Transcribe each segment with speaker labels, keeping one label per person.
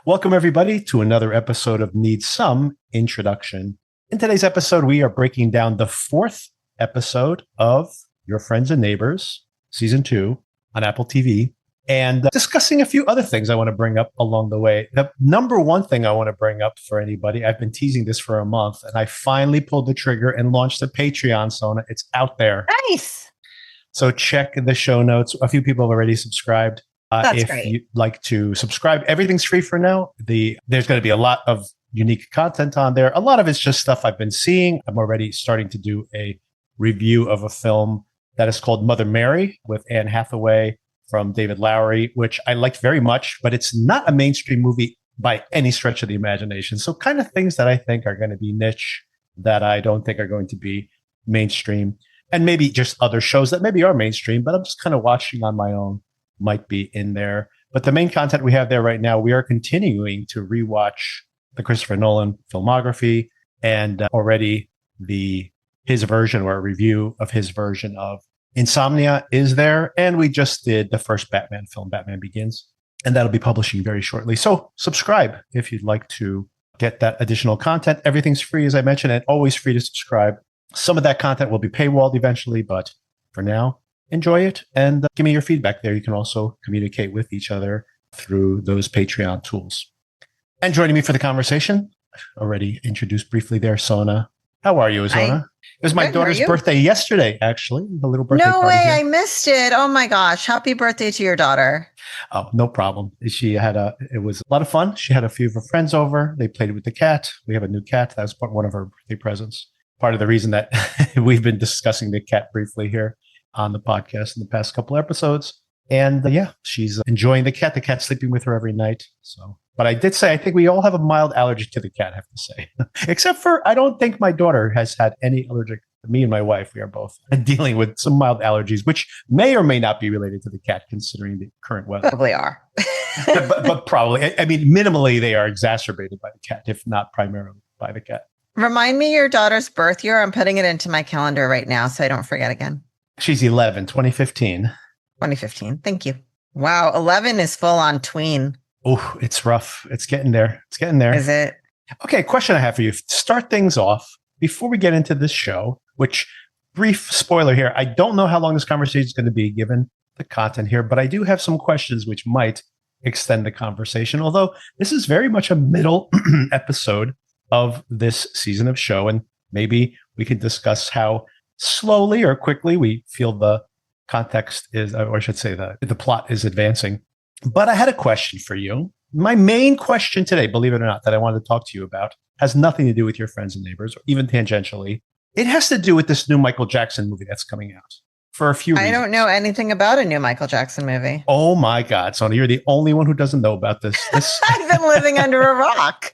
Speaker 1: Welcome, everybody, to another episode of Need Some Introduction. In today's episode, we are breaking down the fourth episode of Your Friends and Neighbors, Season 2 on Apple TV, and discussing a few other things I want to bring up along the way. The number one thing I want to bring up for anybody, I've been teasing this for a month, and I finally pulled the trigger and launched the Patreon, Sona. It's out there.
Speaker 2: Nice.
Speaker 1: So check the show notes. A few people have already subscribed.
Speaker 2: That's
Speaker 1: if
Speaker 2: great.
Speaker 1: you'd like to subscribe, everything's free for now. There's going to be a lot of unique content on there. A lot of it's just stuff I've been seeing. I'm already starting to do a review of a film that is called Mother Mary with Anne Hathaway from David Lowery, which I liked very much, but it's not a mainstream movie by any stretch of the imagination. So kind of things that I think are going to be niche that I don't think are going to be mainstream. And maybe just other shows that maybe are mainstream, but I'm just kind of watching on my own might be in there. But the main content we have there right now, we are continuing to rewatch the Christopher Nolan filmography, and already his version or a review of his version of Insomnia is there. And we just did the first Batman film, Batman Begins, and that'll be publishing very shortly. So subscribe if you'd like to get that additional content. Everything's free, as I mentioned, and always free to subscribe. Some of that content will be paywalled eventually, but for now, enjoy it and give me your feedback there. You can also communicate with each other through those Patreon tools. And joining me for the conversation, already introduced briefly there, Sona. How are you, Sona? It was my daughter's birthday yesterday, actually. The little birthday party.
Speaker 2: No way,
Speaker 1: here.
Speaker 2: I missed it. Oh my gosh. Happy birthday to your daughter.
Speaker 1: Oh, no problem. It was a lot of fun. She had a few of her friends over. They played with the cat. We have a new cat. That was one of her birthday presents. Part of the reason that we've been discussing the cat briefly here on the podcast in the past couple episodes. And she's enjoying the cat. The cat's sleeping with her every night. So, but I did say, I think we all have a mild allergy to the cat, I have to say. Except for, I don't think my daughter has had any allergic. Me and my wife, we are both dealing with some mild allergies, which may or may not be related to the cat, considering the current weather.
Speaker 2: Probably are.
Speaker 1: but probably, I mean, minimally, they are exacerbated by the cat, if not primarily by the cat.
Speaker 2: Remind me your daughter's birth year. I'm putting it into my calendar right now so I don't forget again.
Speaker 1: She's 11, 2015.
Speaker 2: 2015. Thank you. Wow. 11 is full on tween.
Speaker 1: Oh, it's rough. It's getting there.
Speaker 2: Is it?
Speaker 1: Okay. Question I have for you. To start things off, before we get into this show, which brief spoiler here, I don't know how long this conversation is going to be given the content here, but I do have some questions which might extend the conversation. Although this is very much a middle episode of this season of show. And maybe we could discuss how slowly or quickly we feel the context is, or I should say the plot is advancing. But I had a question for you. My main question today, believe it or not, that I wanted to talk to you about has nothing to do with Your Friends and Neighbors, or even tangentially. It has to do with this new Michael Jackson movie that's coming out for a few reasons.
Speaker 2: I don't know anything about a new Michael Jackson movie.
Speaker 1: Oh my God, Sona, you're the only one who doesn't know about this.
Speaker 2: I've been living under a rock.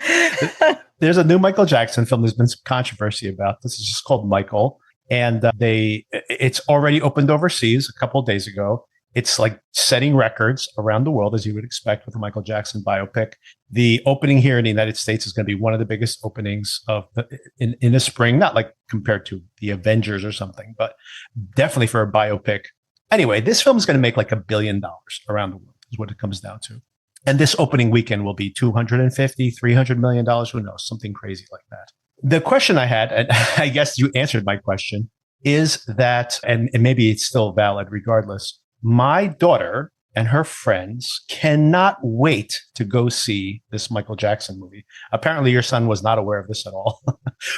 Speaker 1: There's a new Michael Jackson film. There's been some controversy about this. It's just called Michael. And it's already opened overseas a couple of days ago. It's like setting records around the world, as you would expect with a Michael Jackson biopic. The opening here in the United States is going to be one of the biggest openings in the spring, not like compared to the Avengers or something, but definitely for a biopic. Anyway, this film is going to make like $1 billion around the world is what it comes down to. And this opening weekend will be $250, $300 million. Who knows? Something crazy like that. The question I had, and I guess you answered my question, is that, and maybe it's still valid regardless, my daughter and her friends cannot wait to go see this Michael Jackson movie. Apparently, your son was not aware of this at all,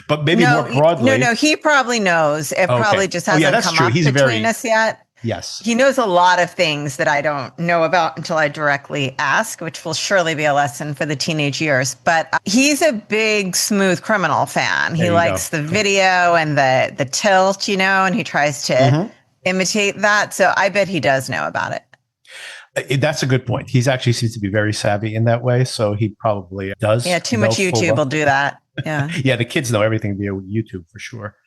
Speaker 1: but maybe more broadly.
Speaker 2: No, he probably knows. It probably just hasn't come up between us yet.
Speaker 1: Yes.
Speaker 2: He knows a lot of things that I don't know about until I directly ask, which will surely be a lesson for the teenage years. But he's a big Smooth Criminal fan. He likes the video and the tilt, and he tries to imitate that. So I bet he does know about it.
Speaker 1: That's a good point. He's actually seems to be very savvy in that way. So he probably does.
Speaker 2: Yeah, too much YouTube will do that. Yeah.
Speaker 1: Yeah, the kids know everything via YouTube for sure.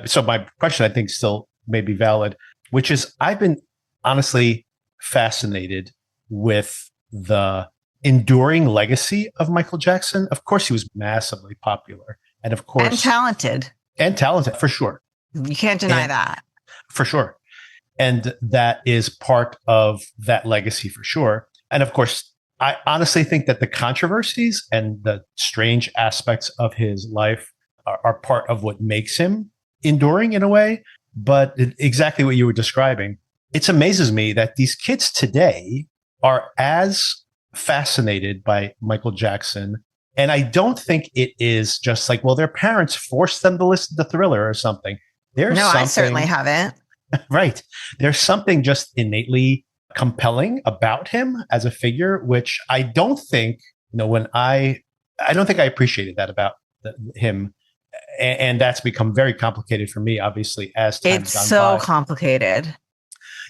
Speaker 1: So my question, I think, still may be valid, which is I've been honestly fascinated with the enduring legacy of Michael Jackson. Of course, he was massively popular. And of course, and talented for sure.
Speaker 2: You can't deny that.
Speaker 1: For sure. And that is part of that legacy for sure. And of course, I honestly think that the controversies and the strange aspects of his life are part of what makes him enduring in a way. But exactly what you were describing, it amazes me that these kids today are as fascinated by Michael Jackson. And I don't think it is just like, well, their parents forced them to listen to Thriller or something. There's
Speaker 2: I certainly haven't.
Speaker 1: Right. There's something just innately compelling about him as a figure, which I don't think, I don't think I appreciated that about him. And that's become very complicated for me, obviously, as time's gone by.
Speaker 2: It's so complicated.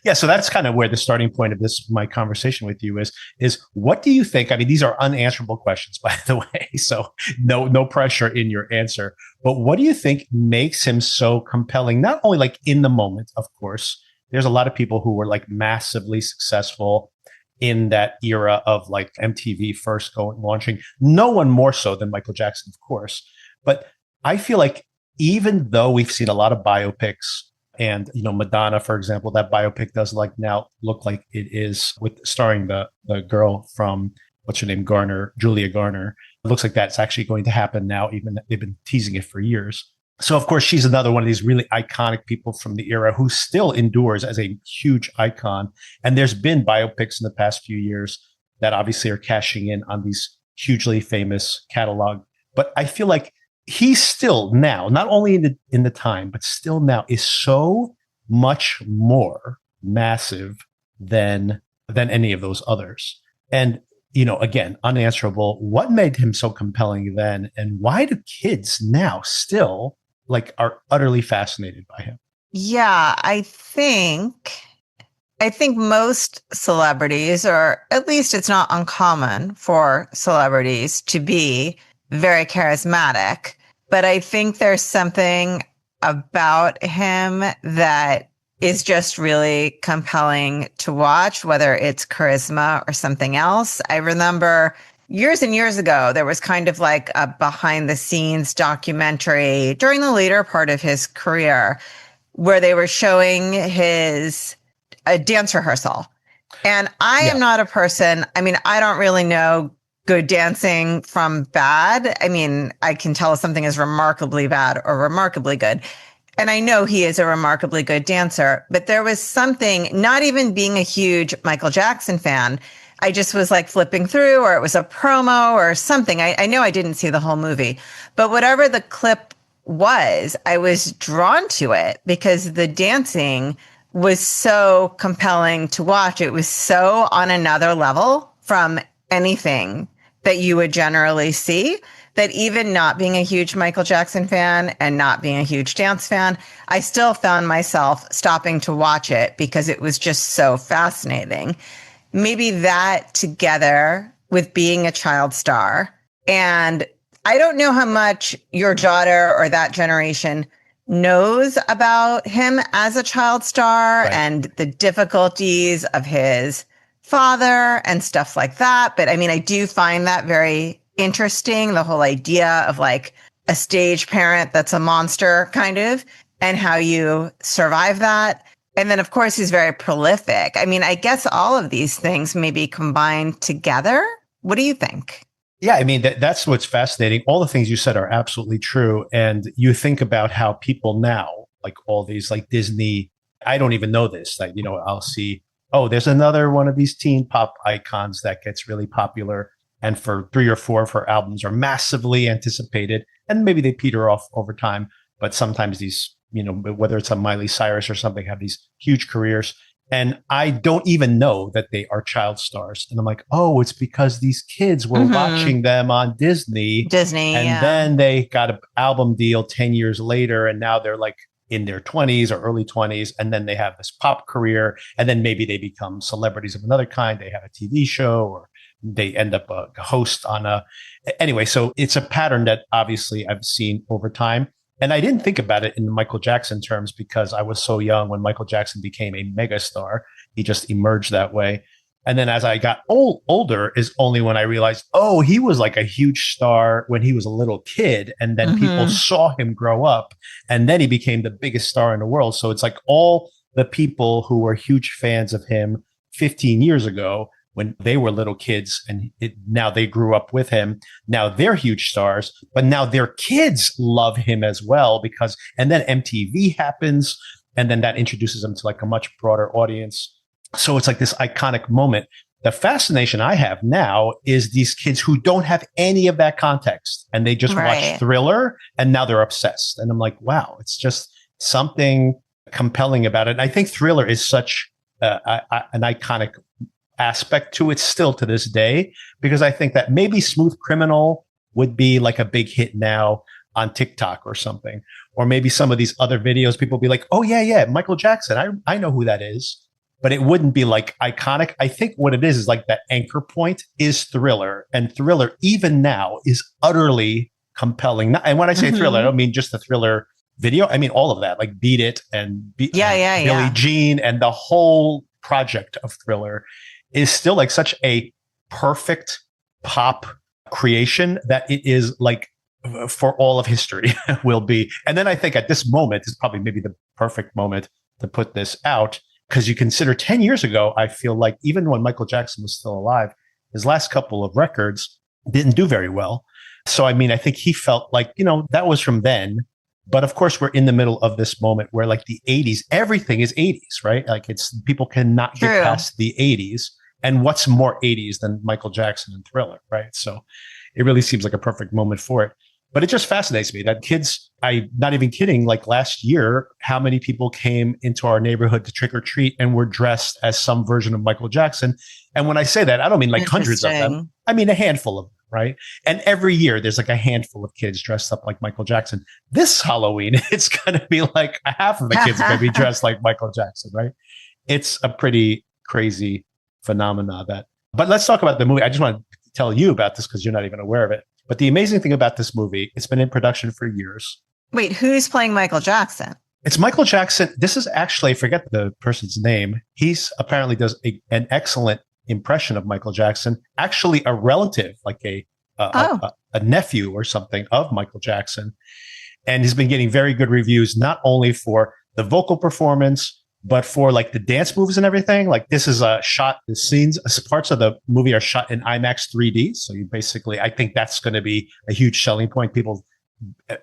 Speaker 1: Yeah, so that's kind of where the starting point of my conversation with you is what do you think? I mean, these are unanswerable questions, by the way, so no pressure in your answer. But what do you think makes him so compelling? Not only like in the moment, of course. There's a lot of people who were like massively successful in that era of like MTV first launching. No one more so than Michael Jackson, of course. But I feel like even though we've seen a lot of biopics, and, Madonna, for example, that biopic does like now look like it is with starring the girl from, what's her name? Julia Garner. It looks like that's actually going to happen now, even they've been teasing it for years. So, of course, she's another one of these really iconic people from the era who still endures as a huge icon. And there's been biopics in the past few years that obviously are cashing in on these hugely famous catalog. But I feel like he's still now, not only in the time, but still now is so much more massive than any of those others. And, again, unanswerable. What made him so compelling then? And why do kids now still are utterly fascinated by him?
Speaker 2: Yeah, I think most celebrities, or at least it's not uncommon for celebrities to be very charismatic, but I think there's something about him that is just really compelling to watch, whether it's charisma or something else. I remember years and years ago, there was kind of like a behind the scenes documentary during the later part of his career where they were showing a dance rehearsal. And I am not a person, I don't really know good dancing from bad. I can tell if something is remarkably bad or remarkably good. And I know he is a remarkably good dancer, but there was something, not even being a huge Michael Jackson fan, I just was like flipping through, or it was a promo or something. I know I didn't see the whole movie, but whatever the clip was, I was drawn to it because the dancing was so compelling to watch. It was so on another level from anything that you would generally see, that even not being a huge Michael Jackson fan and not being a huge dance fan, I still found myself stopping to watch it because it was just so fascinating. Maybe that together with being a child star. And I don't know how much your daughter or that generation knows about him as a child star, right, and the difficulties of his father and stuff like that. But I do find that very interesting, the whole idea of like a stage parent that's a monster kind of, and how you survive that. And then, of course, he's very prolific. I guess all of these things may be combined together. What do you think?
Speaker 1: Yeah, that's what's fascinating. All the things you said are absolutely true. And you think about how people now, like all these, like Disney, I don't even know this. Like, I'll see, oh, there's another one of these teen pop icons that gets really popular. And for 3 or 4 of her albums are massively anticipated. And maybe they peter off over time. But sometimes these, whether it's a Miley Cyrus or something, have these huge careers. And I don't even know that they are child stars. And I'm like, oh, it's because these kids were watching them on Disney. And then they got an album deal 10 years later. And now they're like in their 20s or early 20s. And then they have this pop career. And then maybe they become celebrities of another kind. They have a TV show, or they end up a host on anyway. So it's a pattern that obviously I've seen over time. And I didn't think about it in Michael Jackson terms because I was so young when Michael Jackson became a megastar. He just emerged that way. And then as I got older is only when I realized, oh, he was like a huge star when he was a little kid. And then people saw him grow up. And then he became the biggest star in the world. So it's like all the people who were huge fans of him 15 years ago when they were little kids, and now they grew up with him. Now they're huge stars, but now their kids love him as well and then MTV happens, and then that introduces them to like a much broader audience. So it's like this iconic moment. The fascination I have now is these kids who don't have any of that context, and they just watch Thriller, and now they're obsessed. And I'm like, wow, it's just something compelling about it. And I think Thriller is such an iconic aspect to it still to this day, because I think that maybe Smooth Criminal would be like a big hit now on TikTok or something, or maybe some of these other videos, people be like, oh yeah, Michael Jackson, I know who that is, but it wouldn't be like iconic. I think what it is like that anchor point is Thriller, and Thriller even now is utterly compelling. And when I say Thriller, I don't mean just the Thriller video. I mean all of that, like Beat It and Billie Jean, and the whole project of Thriller is still like such a perfect pop creation that it is like for all of history will be. And then I think at this moment is probably maybe the perfect moment to put this out, because you consider 10 years ago, I feel like even when Michael Jackson was still alive, his last couple of records didn't do very well. So, I mean, I think he felt like, that was from then. But of course, we're in the middle of this moment where like the 80s, everything is 80s, right? Like people cannot get past the 80s. And what's more 80s than Michael Jackson and Thriller, right? So it really seems like a perfect moment for it. But it just fascinates me that kids, I'm not even kidding, like last year, how many people came into our neighborhood to trick or treat and were dressed as some version of Michael Jackson. And when I say that, I don't mean like hundreds of them. I mean a handful of them, right? And every year there's like a handful of kids dressed up like Michael Jackson. This Halloween, it's going to be like half of the kids are going to be dressed like Michael Jackson, right? It's a pretty crazy phenomena but let's talk about the movie. I just want to tell you about this because you're not even aware of it. But the amazing thing about this movie, it's been in production for years.
Speaker 2: Wait, who's playing Michael Jackson?
Speaker 1: It's Michael Jackson. This is actually, I forget the person's name. He's apparently does an excellent impression of Michael Jackson. Actually, a relative, like a nephew or something of Michael Jackson. And he's been getting very good reviews, not only for the vocal performance, but for like the dance moves and everything. Like this is the scenes, parts of the movie are shot in IMAX 3D. So you basically, I think that's going to be a huge selling point. People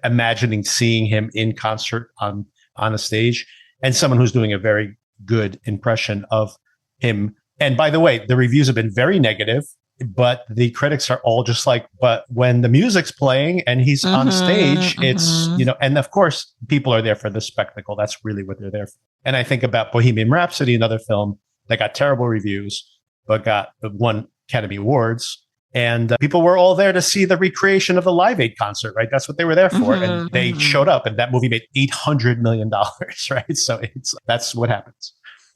Speaker 1: imagining seeing him in concert on a stage, and someone who's doing a very good impression of him. And by the way, the reviews have been very negative, but the critics are all just like, but when the music's playing and he's on stage, it's, and of course people are there for the spectacle. That's really what they're there for. And I think about Bohemian Rhapsody, another film that got terrible reviews, but won Academy Awards. And people were all there to see the recreation of the Live Aid concert, right? That's what they were there for. And they showed up, and that movie made $800 million, right? So that's what happens.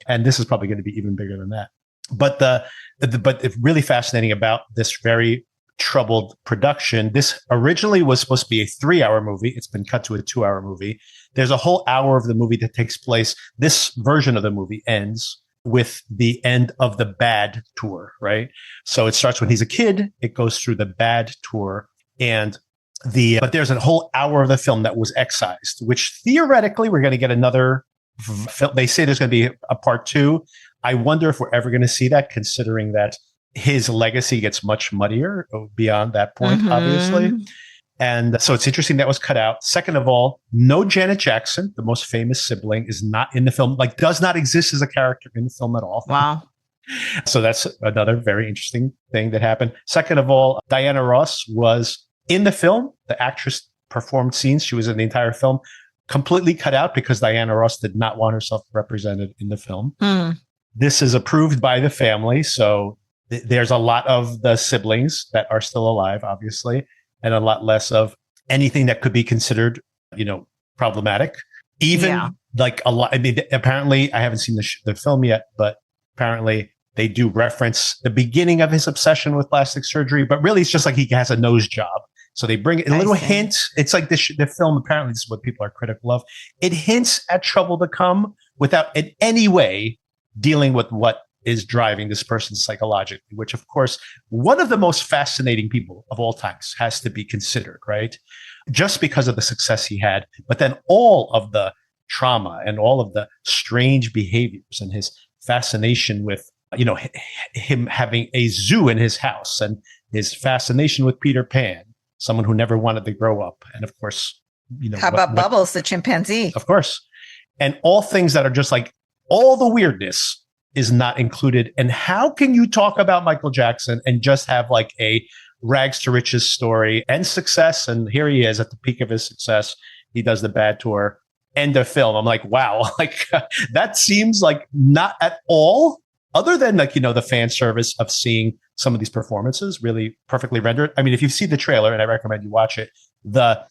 Speaker 1: And this is probably going to be even bigger than that. But but it's really fascinating about this very troubled production. This originally was supposed to be a 3-hour movie. It's been cut to a 2-hour movie. There's a whole hour of the movie that takes place. This version of the movie ends with the end of the Bad tour, right? So it starts when he's a kid. It goes through the Bad tour, and but there's a whole hour of the film that was excised, which theoretically we're going to get another film. They say there's going to be a part 2. I wonder if we're ever going to see that, considering that his legacy gets much muddier beyond that point, obviously. And so it's interesting that was cut out. Second of all, no Janet Jackson, the most famous sibling, is not in the film, like does not exist as a character in the film at all.
Speaker 2: Wow.
Speaker 1: So that's another very interesting thing that happened. Second of all, Diana Ross was in the film. The actress performed scenes. She was in the entire film, completely cut out because Diana Ross did not want herself represented in the film. This is approved by the family. So there's a lot of the siblings that are still alive, obviously, and a lot less of anything that could be considered, problematic. Even like a lot. I mean, apparently, I haven't seen the film yet, but apparently they do reference the beginning of his obsession with plastic surgery. But really, it's just like he has a nose job. So they bring a little hint. It's like the film. Apparently, this is what people are critical of. It hints at trouble to come without in any way dealing with what is driving this person psychologically, which, of course, one of the most fascinating people of all times has to be considered, right? Just because of the success he had, but then all of the trauma and all of the strange behaviors and his fascination with him having a zoo in his house and his fascination with Peter Pan, someone who never wanted to grow up. And of course,
Speaker 2: how about Bubbles, the chimpanzee?
Speaker 1: Of course. And all things that are just like all the weirdness is not included. And how can you talk about Michael Jackson and just have like a rags to riches story and success? And here he is at the peak of his success. He does the Bad Tour, end of film. I'm like, wow, like that seems like not at all, other than like, the fan service of seeing some of these performances really perfectly rendered. I mean, if you see the trailer, and I recommend you watch it, the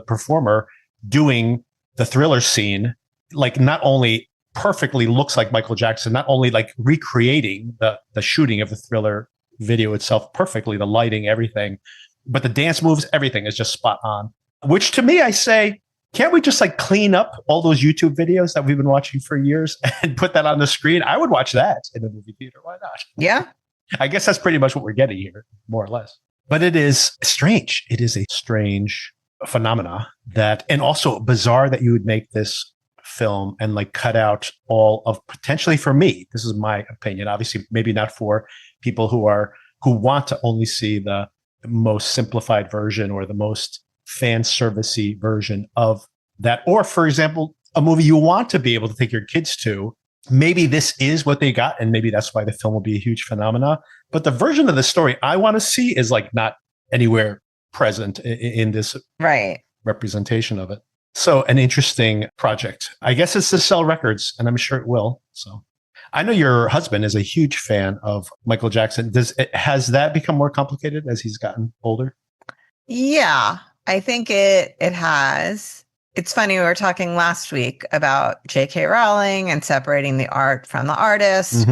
Speaker 1: performer doing the Thriller scene, like not only perfectly looks like Michael Jackson, not only like recreating the shooting of the Thriller video itself perfectly, the lighting, everything, but the dance moves, everything is just spot on. Which to me, I say, can't we just like clean up all those YouTube videos that we've been watching for years and put that on the screen? I would watch that in a movie theater. Why not?
Speaker 2: Yeah.
Speaker 1: I guess that's pretty much what we're getting here, more or less. But it is strange. It is a strange phenomena and also bizarre that you would make this film and like cut out all of, potentially for me, this is my opinion, obviously maybe not for people who want to only see the most simplified version or the most fan servicey version of that. Or for example, a movie you want to be able to take your kids to, maybe this is what they got, and maybe that's why the film will be a huge phenomena. But the version of the story I want to see is like not anywhere present in this representation of it. So an interesting project. I guess it's to sell records, and I'm sure it will. So I know your husband is a huge fan of Michael Jackson. Has that become more complicated as he's gotten older?
Speaker 2: Yeah, I think it has. It's funny, we were talking last week about J.K. Rowling and separating the art from the artist,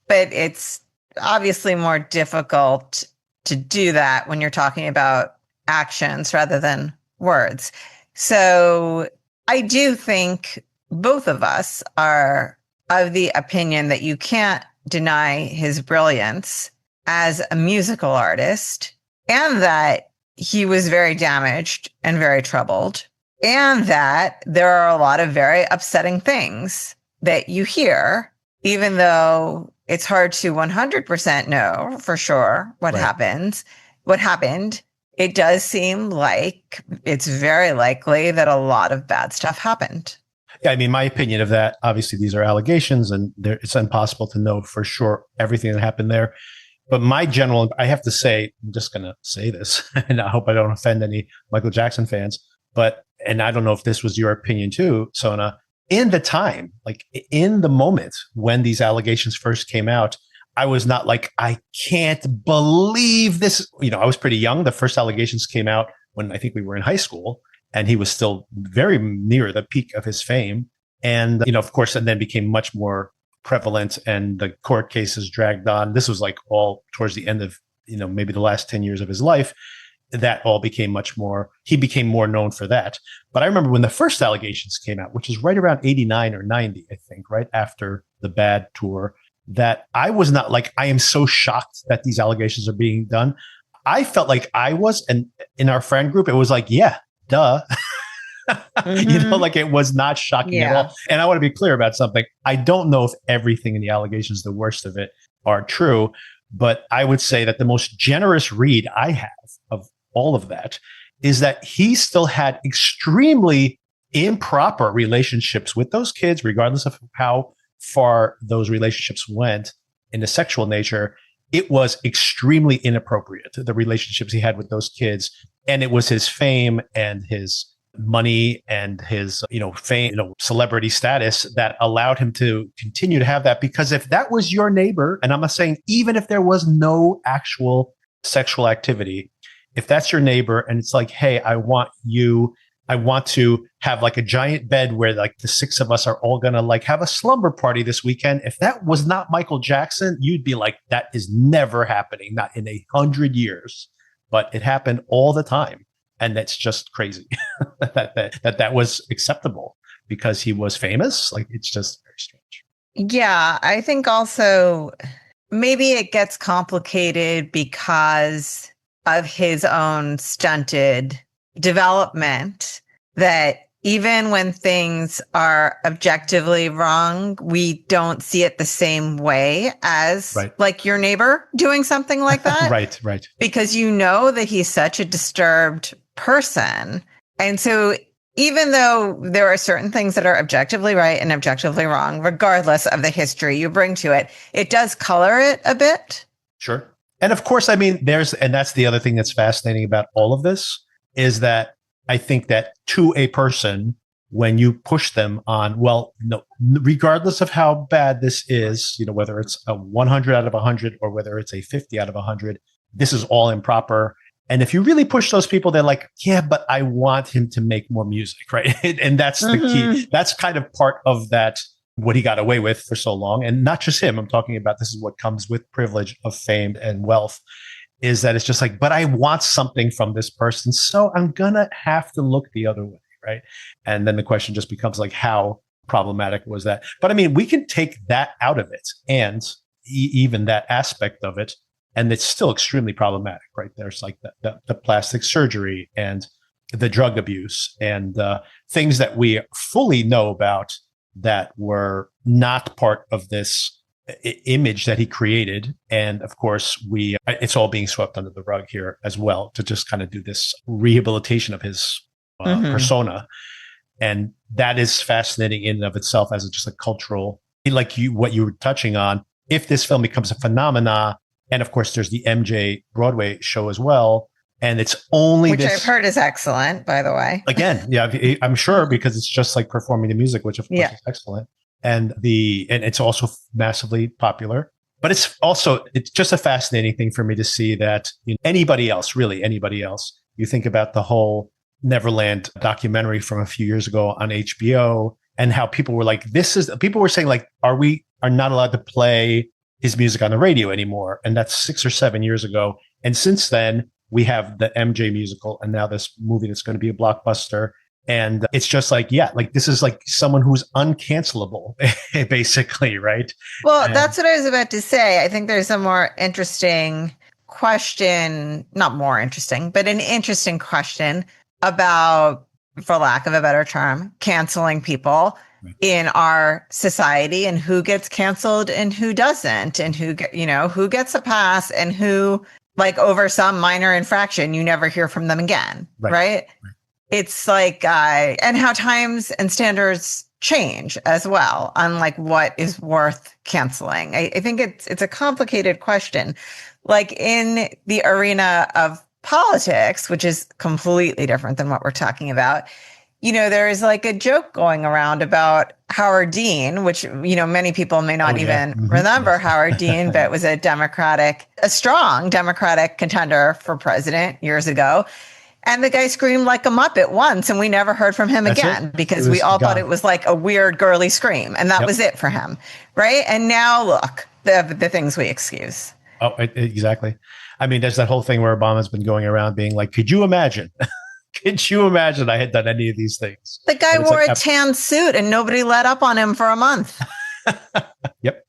Speaker 2: but it's obviously more difficult to do that when you're talking about actions rather than words. So I do think both of us are of the opinion that you can't deny his brilliance as a musical artist, and that he was very damaged and very troubled, and that there are a lot of very upsetting things that you hear, even though it's hard to 100% know for sure what happened. It does seem like it's very likely that a lot of bad stuff happened.
Speaker 1: Yeah, I mean, my opinion of that, obviously these are allegations and it's impossible to know for sure everything that happened there. But I have to say, I'm just going to say this, and I hope I don't offend any Michael Jackson fans, and I don't know if this was your opinion too, Sona, in the time, like in the moment when these allegations first came out, I was not like, I can't believe this. I was pretty young. The first allegations came out when I think we were in high school, and he was still very near the peak of his fame. And, of course, and then became much more prevalent, and the court cases dragged on. This was like all towards the end of, maybe the last 10 years of his life. That all became he became more known for that. But I remember when the first allegations came out, which is right around 89 or 90, I think, right after the Bad Tour, that I was not like, I am so shocked that these allegations are being done. I felt like I was, and in our friend group, it was like, yeah, duh. Like it was not shocking at all. And I want to be clear about something. I don't know if everything in the allegations, the worst of it, are true, but I would say that the most generous read I have of all of that is that he still had extremely improper relationships with those kids, regardless of how far those relationships went in the sexual nature. It was extremely inappropriate, the relationships he had with those kids. And it was his fame and his money and his, fame, celebrity status that allowed him to continue to have that. Because if that was your neighbor, and I'm not saying even if there was no actual sexual activity, if that's your neighbor and it's like, hey, I want to have like a giant bed where like the six of us are all going to like have a slumber party this weekend. If that was not Michael Jackson, you'd be like, that is never happening, not in 100 years. But it happened all the time. And that's just crazy that was acceptable because he was famous. Like, it's just very strange.
Speaker 2: Yeah, I think also maybe it gets complicated because of his own stunted development, that even when things are objectively wrong, we don't see it the same way as like your neighbor doing something like that.
Speaker 1: Right.
Speaker 2: Because you know that he's such a disturbed person. And so even though there are certain things that are objectively right and objectively wrong, regardless of the history you bring to it, it does color it a bit.
Speaker 1: Sure. And of course, I mean, and that's the other thing that's fascinating about all of this is that I think that to a person, when you push them on, well, no, regardless of how bad this is, whether it's a 100 out of 100 or whether it's a 50 out of 100, this is all improper. And if you really push those people, they're like, yeah, but I want him to make more music, right? And that's the key. That's kind of part of that, what he got away with for so long. And not just him. I'm talking about this is what comes with privilege of fame and wealth, is that it's just like, but I want something from this person, so I'm going to have to look the other way, right? And then the question just becomes like, how problematic was that? But I mean, we can take that out of it and even that aspect of it, and it's still extremely problematic, right? There's like the plastic surgery and the drug abuse and things that we fully know about that were not part of this image that he created. And of course, it's all being swept under the rug here as well to just kind of do this rehabilitation of his persona. And that is fascinating in and of itself as just a cultural, like what you were touching on. If this film becomes a phenomena, and of course, there's the MJ Broadway show as well. And it's only
Speaker 2: which I've heard is excellent, by the way.
Speaker 1: Again, yeah, I'm sure, because it's just like performing the music, which of course is excellent. And it's also massively popular. But it's just a fascinating thing for me to see that anybody else, you think about the whole Neverland documentary from a few years ago on HBO and how people were like, people were saying like, are not allowed to play his music on the radio anymore. And that's 6 or 7 years ago. And since then, we have the MJ musical and now this movie that's going to be a blockbuster. And it's just like, yeah, like this is like someone who's uncancelable, basically, right?
Speaker 2: Well, that's what I was about to say. I think there's a more interesting question, not more interesting, but an interesting question about, for lack of a better term, canceling people in our society and who gets canceled and who doesn't, and who gets a pass and who, like, over some minor infraction, you never hear from them again, right? It's like, and how times and standards change as well on like what is worth canceling. I think it's a complicated question. Like in the arena of politics, which is completely different than what we're talking about, there is like a joke going around about Howard Dean, which, many people may not remember Howard Dean, but was a strong Democratic contender for president years ago. And the guy screamed like a Muppet once, and we never heard from him again because we all thought it was like a weird girly scream. And that was it for him. Right. And now look, the things we excuse.
Speaker 1: Oh, exactly. I mean, there's that whole thing where Obama's been going around being like, could you imagine? Could you imagine I had done any of these things?
Speaker 2: The guy wore a tan suit and nobody let up on him for a month.
Speaker 1: Yep.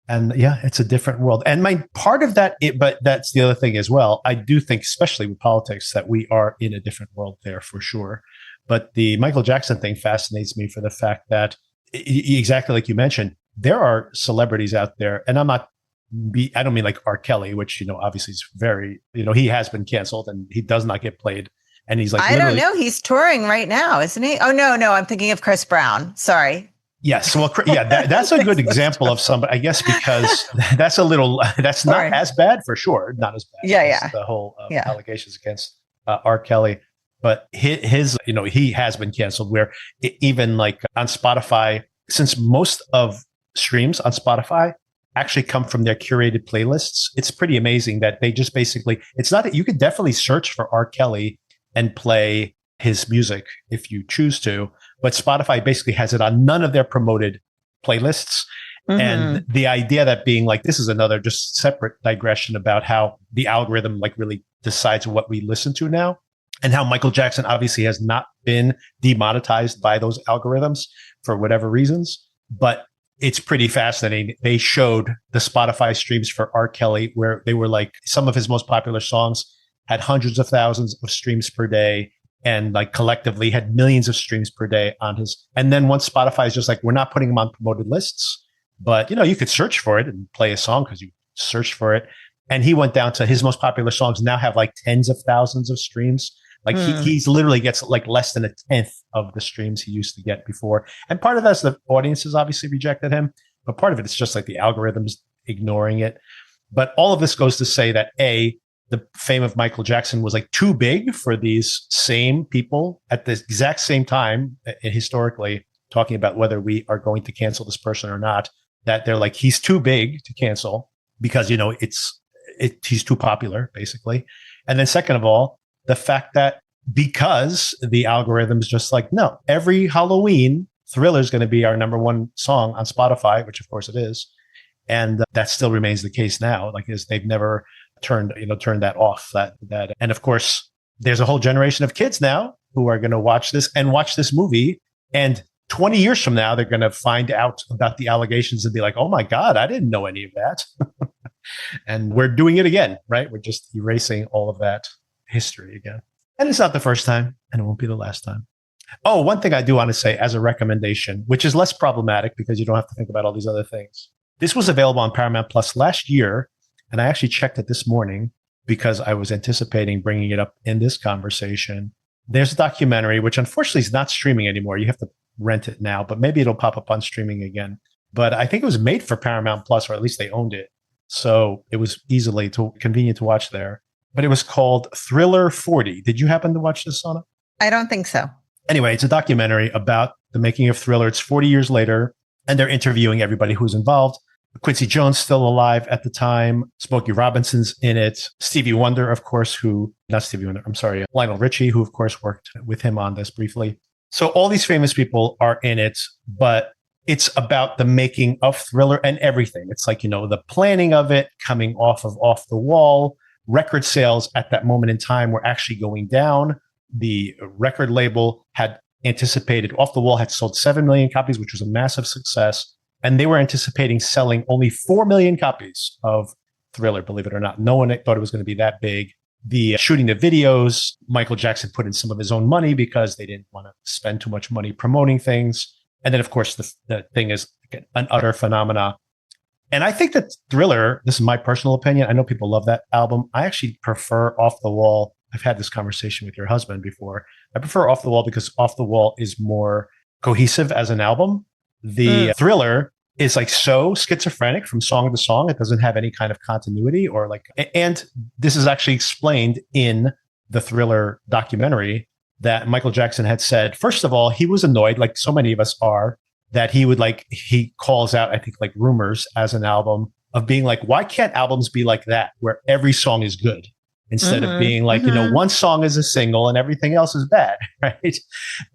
Speaker 1: And yeah, it's a different world. And my part of that, but that's the other thing as well. I do think, especially with politics, that we are in a different world there for sure. But the Michael Jackson thing fascinates me for the fact that, exactly like you mentioned, there are celebrities out there, and I don't mean like R. Kelly, which, obviously is very, he has been canceled and he does not get played. And he's like,
Speaker 2: I don't know. He's touring right now, isn't he? Oh, no, I'm thinking of Chris Brown. Sorry.
Speaker 1: Yes. Well, yeah, that's a good example of somebody, I guess, because that's not as bad for sure. Not as bad.
Speaker 2: Yeah.
Speaker 1: The whole allegations against R. Kelly. But his, he has been canceled where even like on Spotify, since most of streams on Spotify actually come from their curated playlists, it's pretty amazing that they just basically, it's not that you could definitely search for R. Kelly and play his music if you choose to, but Spotify basically has it on none of their promoted playlists. Mm-hmm. And the idea that being like, this is another just separate digression about how the algorithm like really decides what we listen to now, and how Michael Jackson obviously has not been demonetized by those algorithms for whatever reasons, but it's pretty fascinating. They showed the Spotify streams for R. Kelly, where they were like, some of his most popular songs had hundreds of thousands of streams per day. and like collectively had millions of streams per day on his. And then once Spotify is just like, we're not putting him on promoted lists, but you could search for it and play a song because you searched for it. And he went down to his most popular songs now have like tens of thousands of streams. Like he's literally gets like less than a tenth of the streams he used to get before. And part of that's the audiences obviously rejected him, but part of it is just like the algorithms ignoring it. But all of this goes to say that the fame of Michael Jackson was like too big for these same people at the exact same time, historically, talking about whether we are going to cancel this person or not, that they're like, he's too big to cancel because, he's too popular, basically. And then second of all, the fact that because the algorithm's just like, no, every Halloween, Thriller is going to be our number one song on Spotify, which of course it is. And that still remains the case now. Like they've never turned that off. And of course, there's a whole generation of kids now who are going to watch this movie. And 20 years from now, they're going to find out about the allegations and be like, oh my God, I didn't know any of that. And we're doing it again, right? We're just erasing all of that history again. And it's not the first time, and it won't be the last time. Oh, one thing I do want to say as a recommendation, which is less problematic because you don't have to think about all these other things. This was available on Paramount Plus last year, and I actually checked it this morning because I was anticipating bringing it up in this conversation. There's a documentary, which unfortunately is not streaming anymore. You have to rent it now, but maybe it'll pop up on streaming again. But I think it was made for Paramount Plus, or at least they owned it. So it was convenient to watch there. But it was called Thriller 40. Did you happen to watch this, Sona?
Speaker 2: I don't think so.
Speaker 1: Anyway, it's a documentary about the making of Thriller. It's 40 years later, and they're interviewing everybody who's involved. Quincy Jones still alive at the time. Smokey Robinson's in it. Stevie Wonder, of course, Lionel Richie, who of course worked with him on this briefly. So all these famous people are in it, but it's about the making of Thriller and everything. It's like, the planning of it, coming off of Off the Wall. Record sales at that moment in time were actually going down. The record label had anticipated Off the Wall had sold 7 million copies, which was a massive success. And they were anticipating selling only 4 million copies of Thriller, believe it or not. No one thought it was going to be that big. The shooting the videos, Michael Jackson put in some of his own money because they didn't want to spend too much money promoting things. And then, of course, the thing is an utter phenomena. And I think that Thriller, this is my personal opinion. I know people love that album. I actually prefer Off the Wall. I've had this conversation with your husband before. I prefer Off the Wall because Off the Wall is more cohesive as an album. The Thriller is like so schizophrenic from song to song. It doesn't have any kind of continuity and this is actually explained in the Thriller documentary that Michael Jackson had said, first of all, he was annoyed, like so many of us are, that he calls out, I think, like rumors as an album of being like, why can't albums be like that, where every song is good instead of being like, one song is a single and everything else is bad, right?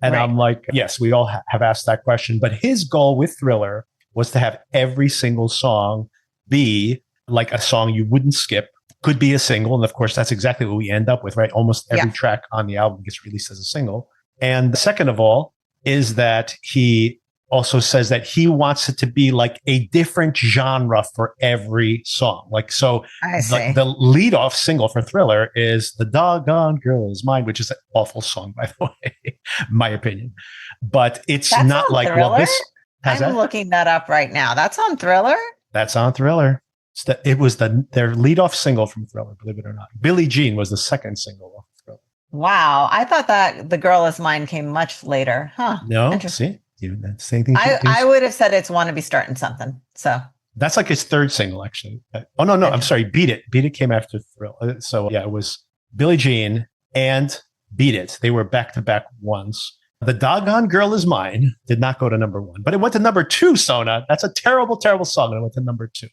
Speaker 1: And I'm like, yes, we all have asked that question. But his goal with Thriller was to have every single song be like a song you wouldn't skip, could be a single. And of course, that's exactly what we end up with, right? Almost every track on the album gets released as a single. And second of all is that he also says that he wants it to be like a different genre for every song. Like, so the lead-off single for Thriller is The Doggone Girl Is Mine, which is an awful song, by the way, my opinion. But it's not like,
Speaker 2: Thriller?
Speaker 1: Well, this has
Speaker 2: I'm looking that up right now. That's on Thriller?
Speaker 1: That's on Thriller. It was their lead-off single from Thriller, believe it or not. Billie Jean was the second single of Thriller.
Speaker 2: Wow. I thought that The Girl Is Mine came much later. Huh.
Speaker 1: No, see? Same thing.
Speaker 2: I would have said it's Wanna Be Starting Something. So
Speaker 1: that's like his third single, actually. Oh, no. I'm sorry. Beat It. Beat It came after Thriller. So yeah, it was Billie Jean and Beat It. They were back-to-back ones. The Doggone Girl Is Mine did not go to number one, but it went to number two, Sona. That's a terrible, terrible song. And it went to number two.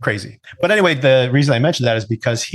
Speaker 1: Crazy. But anyway, the reason I mentioned that is because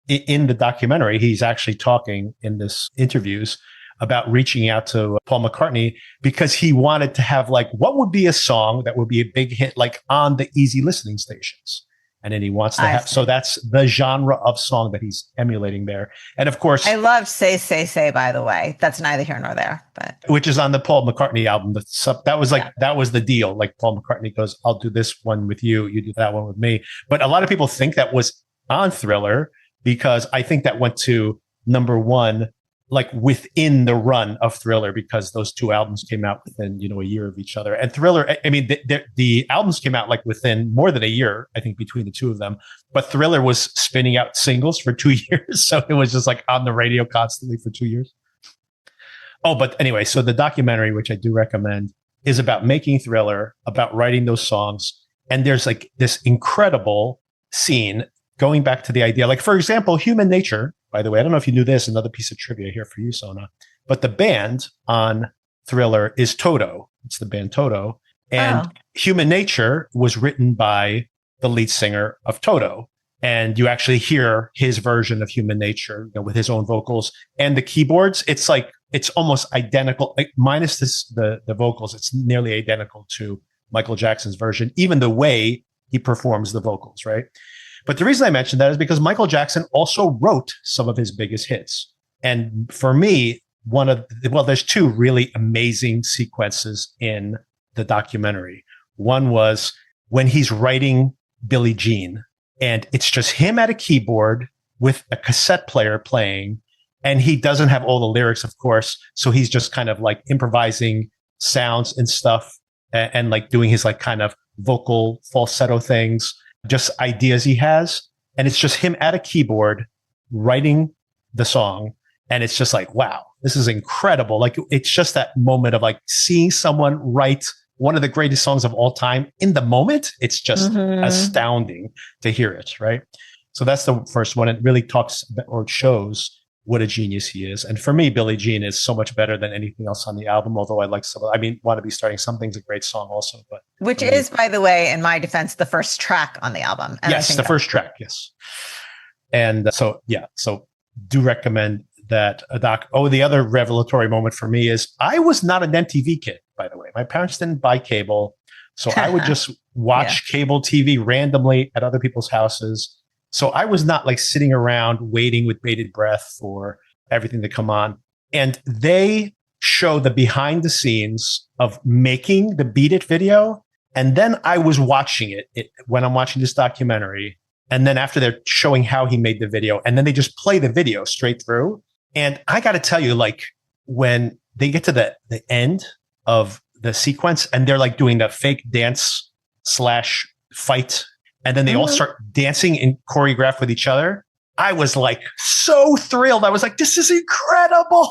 Speaker 1: in the documentary, he's actually talking in this interviews about reaching out to Paul McCartney because he wanted to have like, what would be a song that would be a big hit, like on the easy listening stations. And then he wants to have, so that's the genre of song that he's emulating there. And of course,
Speaker 2: I love Say, Say, Say, by the way. That's neither here nor there, but
Speaker 1: which is on the Paul McCartney album. That was like, that was the deal. Like Paul McCartney goes, I'll do this one with you. You do that one with me. But a lot of people think that was on Thriller because I think that went to number one like within the run of Thriller, because those two albums came out within, a year of each other. And Thriller, I mean, the albums came out like within more than a year, I think, between the two of them. But Thriller was spinning out singles for 2 years. So it was just like on the radio constantly for 2 years. Oh, but anyway, so the documentary, which I do recommend, is about making Thriller, about writing those songs. And there's like this incredible scene going back to the idea, like, for example, Human Nature. By the way, I don't know if you knew this, another piece of trivia here for you, Sona, but the band on Thriller is Toto. It's the band Toto. And Human Nature was written by the lead singer of Toto. And you actually hear his version of Human Nature, with his own vocals and the keyboards. It's like, it's almost identical, like, minus the vocals. It's nearly identical to Michael Jackson's version, even the way he performs the vocals, right? But the reason I mentioned that is because Michael Jackson also wrote some of his biggest hits. And for me, there's two really amazing sequences in the documentary. One was when he's writing Billie Jean, and it's just him at a keyboard with a cassette player playing, and he doesn't have all the lyrics, of course. So he's just kind of like improvising sounds and stuff, and like doing his like kind of vocal falsetto things, just ideas he has. And it's just him at a keyboard writing the song. And it's just like, wow, this is incredible. Like, it's just that moment of like seeing someone write one of the greatest songs of all time in the moment. It's just astounding to hear it, right? So that's the first one. It really talks or shows what a genius he is. And for me, Billie Jean is so much better than anything else on the album, although I like Want to Be Starting Something's a great song also. But
Speaker 2: which is, by the way, in my defense, the first track on the album. And
Speaker 1: yes, the first track, yes. And so do recommend that doc. Oh, the other revelatory moment for me is I was not an MTV kid, by the way. My parents didn't buy cable, so I would just watch cable TV randomly at other people's houses. So I was not like sitting around waiting with bated breath for everything to come on. And they show the behind the scenes of making the Beat It video. And then I was watching it when I'm watching this documentary. And then after they're showing how he made the video, and then they just play the video straight through. And I got to tell you, like, when they get to the end of the sequence and they're like doing the fake dance / fight, and then they all start dancing and choreograph with each other, I was like so thrilled. I was like, this is incredible.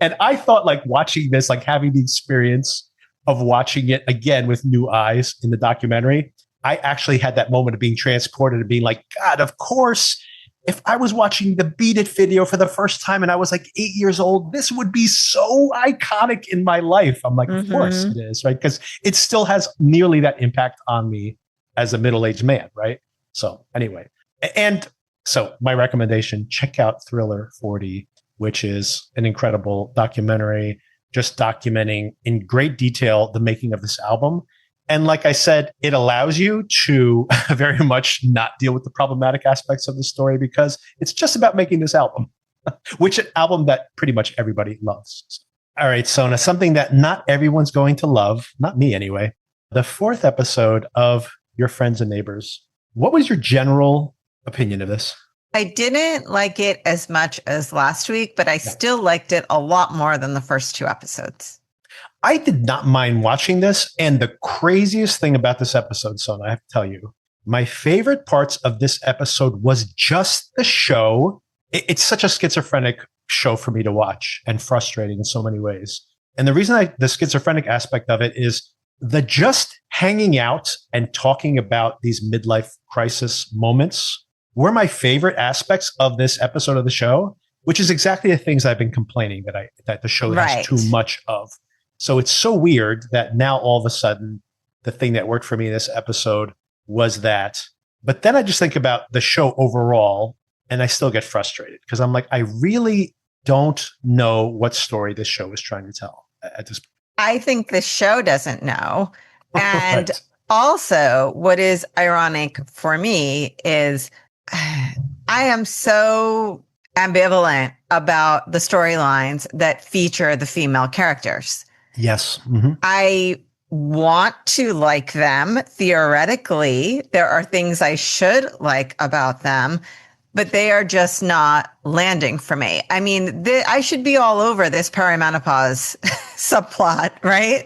Speaker 1: And I thought, like, watching this, like having the experience of watching it again with new eyes in the documentary, I actually had that moment of being transported and being like, God, of course, if I was watching the Beat It video for the first time and I was like 8 years old, this would be so iconic in my life. I'm like, of course it is, right? Because it still has nearly that impact on me as a middle-aged man, right? So anyway, and so my recommendation, check out Thriller 40, which is an incredible documentary, just documenting in great detail the making of this album. And like I said, it allows you to very much not deal with the problematic aspects of the story because it's just about making this album, which an album that pretty much everybody loves. All right, Sona, something that not everyone's going to love, not me anyway, the 4th episode of Your Friends and Neighbors. What was your general opinion of this?
Speaker 2: I didn't like it as much as last week, but I still liked it a lot more than the first 2 episodes.
Speaker 1: I did not mind watching this. And the craziest thing about this episode, Sona, I have to tell you, my favorite parts of this episode was just the show. It's such a schizophrenic show for me to watch and frustrating in so many ways. And the reason the schizophrenic aspect of it is the just hanging out and talking about these midlife crisis moments were my favorite aspects of this episode of the show, which is exactly the things I've been complaining that the show has too much of. So it's so weird that now all of a sudden the thing that worked for me in this episode was that. But then I just think about the show overall and I still get frustrated because I'm like, I really don't know what story this show is trying to tell at this point.
Speaker 2: I think the show doesn't know. And also what is ironic for me is I am so ambivalent about the storylines that feature the female characters.
Speaker 1: Yes.
Speaker 2: I want to like them. Theoretically, there are things I should like about them, but they are just not landing for me. I mean, I should be all over this perimenopause subplot, right?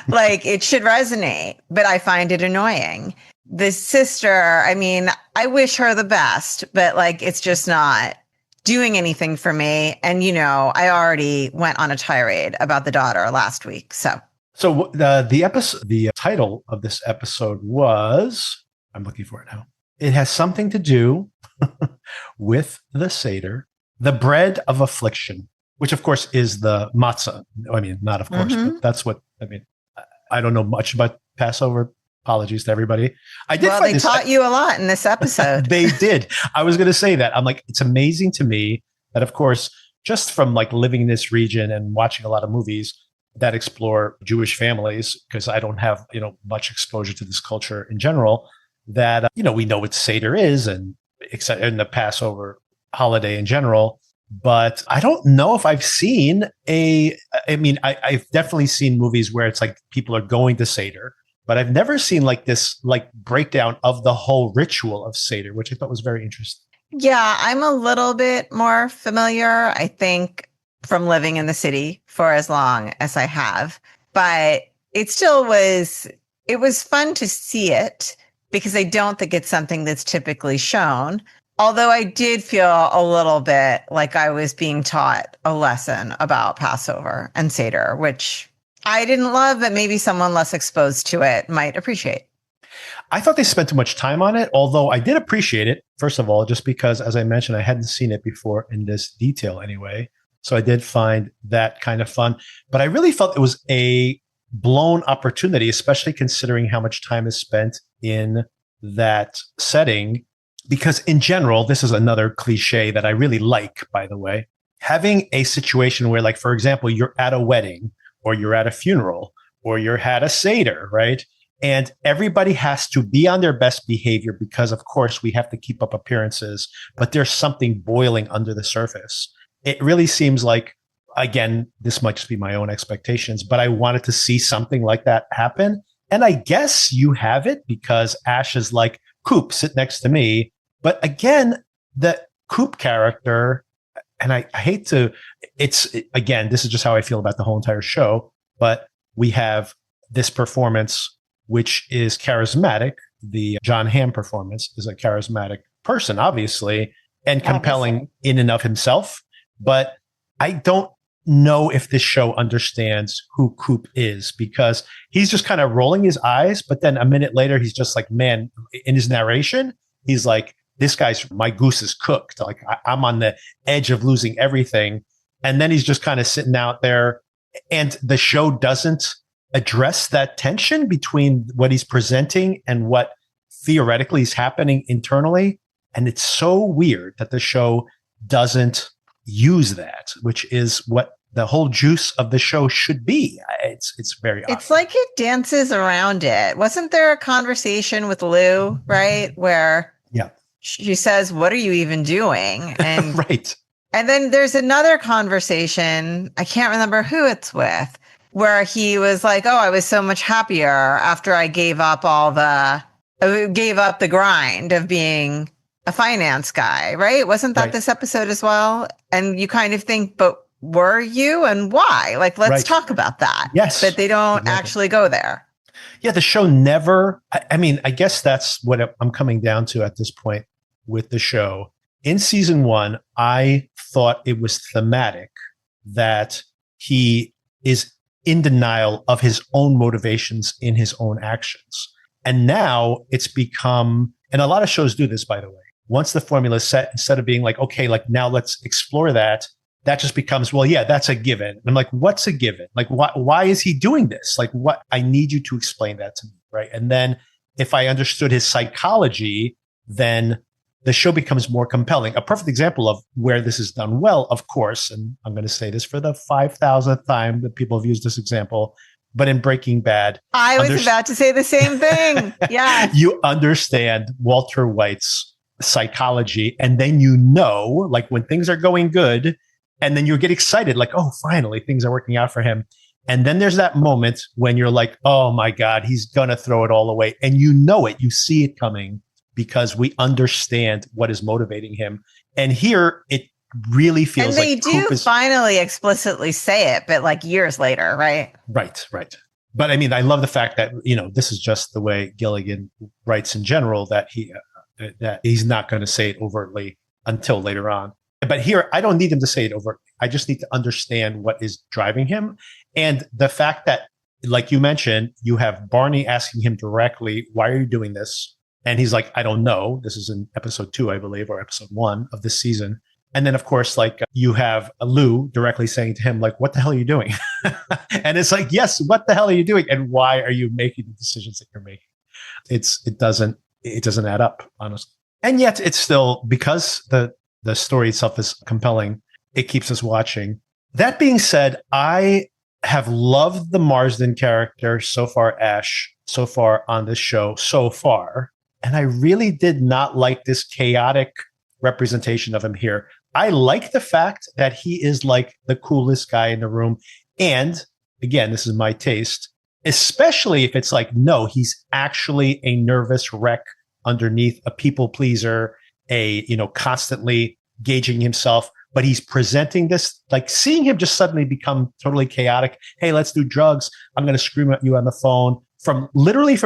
Speaker 2: Like it should resonate, but I find it annoying. The sister, I mean, I wish her the best, but like it's just not doing anything for me. And, I already went on a tirade about the daughter last week. So
Speaker 1: the title of this episode was, I'm looking for it now. It has something to do with the Seder, the bread of affliction, which of course is the matzah. I mean, not of course, but that's what, I mean, I don't know much about Passover. Apologies to everybody.
Speaker 2: They taught you a lot in this episode.
Speaker 1: They did. I was going to say that. I'm like, it's amazing to me that, of course, just from like living in this region and watching a lot of movies that explore Jewish families, because I don't have, much exposure to this culture in general, that, we know what Seder is and the Passover holiday in general. But I don't know if I've seen I've definitely seen movies where it's like people are going to Seder, but I've never seen like this like breakdown of the whole ritual of Seder, which I thought was very interesting.
Speaker 2: Yeah, I'm a little bit more familiar, I think, from living in the city for as long as I have. But it was fun to see it because I don't think it's something that's typically shown. Although I did feel a little bit like I was being taught a lesson about Passover and Seder, which I didn't love, but maybe someone less exposed to it might appreciate.
Speaker 1: I thought they spent too much time on it, although I did appreciate it, first of all, just because, as I mentioned, I hadn't seen it before in this detail anyway. So I did find that kind of fun. But I really felt it was a blown opportunity, especially considering how much time is spent in that setting. Because in general, this is another cliche that I really like, by the way, having a situation where, like, for example, you're at a wedding or you're at a funeral or you're at a Seder, right? And everybody has to be on their best behavior because, of course, we have to keep up appearances, but there's something boiling under the surface. It really seems like, again, this might just be my own expectations, but I wanted to see something like that happen. And I guess you have it because Ash is like, Coop, sit next to me. But again, the Coop character, and I hate to, again, this is just how I feel about the whole entire show, but we have this performance, which is charismatic. The John Hamm performance is a charismatic person, obviously, and compelling in and of himself. But I don't know if this show understands who Coop is because he's just kind of rolling his eyes. But then a minute later, he's just like, man, in his narration, he's like, my goose is cooked. Like I'm on the edge of losing everything. And then he's just kind of sitting out there and the show doesn't address that tension between what he's presenting and what theoretically is happening internally. And it's so weird that the show doesn't use that, which is what the whole juice of the show should be. It's very odd.
Speaker 2: It's like it dances around it. Wasn't there a conversation with Lou, right? Where she says, what are you even doing? And
Speaker 1: right.
Speaker 2: And then there's another conversation, I can't remember who it's with, where he was like, oh, I was so much happier after I gave up the grind of being a finance guy, right? Wasn't that this episode as well? And you kind of think, but were you and why? Like, let's talk about that.
Speaker 1: Yes.
Speaker 2: But they don't actually go there.
Speaker 1: Yeah, the show never, I mean, I guess that's what I'm coming down to at this point with the show. In season 1, I thought it was thematic that he is in denial of his own motivations in his own actions. And now it's become, and a lot of shows do this, by the way. Once the formula is set, instead of being like, okay, like now let's explore that, that just becomes, well, yeah, that's a given. And I'm like, what's a given? Like, why is he doing this? Like, what? I need you to explain that to me, right? And then if I understood his psychology, then the show becomes more compelling. A perfect example of where this is done well, of course, and I'm going to say this for the 5,000th time that people have used this example, but in Breaking Bad.
Speaker 2: I was about to say the same thing. Yeah.
Speaker 1: You understand Walter White's psychology, and then you know, like when things are going good, and then you get excited, like, oh, finally, things are working out for him. And then there's that moment when you're like, oh my God, he's going to throw it all away. And you know it, you see it coming. because we understand what is motivating him. And here it really feels like
Speaker 2: Coop do finally explicitly say it, but like years later, right?
Speaker 1: Right. But I mean, I love the fact that, this is just the way Gilligan writes in general, that he's not going to say it overtly until later on. But here, I don't need him to say it overtly. I just need to understand what is driving him. And the fact that, like you mentioned, you have Barney asking him directly, why are you doing this? And he's like, I don't know. This is in episode 2, I believe, or episode 1 of this season. And then, of course, like you have Lou directly saying to him, like, what the hell are you doing? And it's like, yes, what the hell are you doing? And why are you making the decisions that you're making? It doesn't add up, honestly. And yet it's still, because the story itself is compelling, it keeps us watching. That being said, I have loved the Marsden character so far, Ash, so far on this show, so far. And I really did not like this chaotic representation of him here. I like the fact that he is like the coolest guy in the room. And again, this is my taste, especially if it's like, no, he's actually a nervous wreck underneath, a people pleaser, constantly gauging himself, but he's presenting this, like seeing him just suddenly become totally chaotic. Hey, let's do drugs. I'm going to scream at you on the phone, from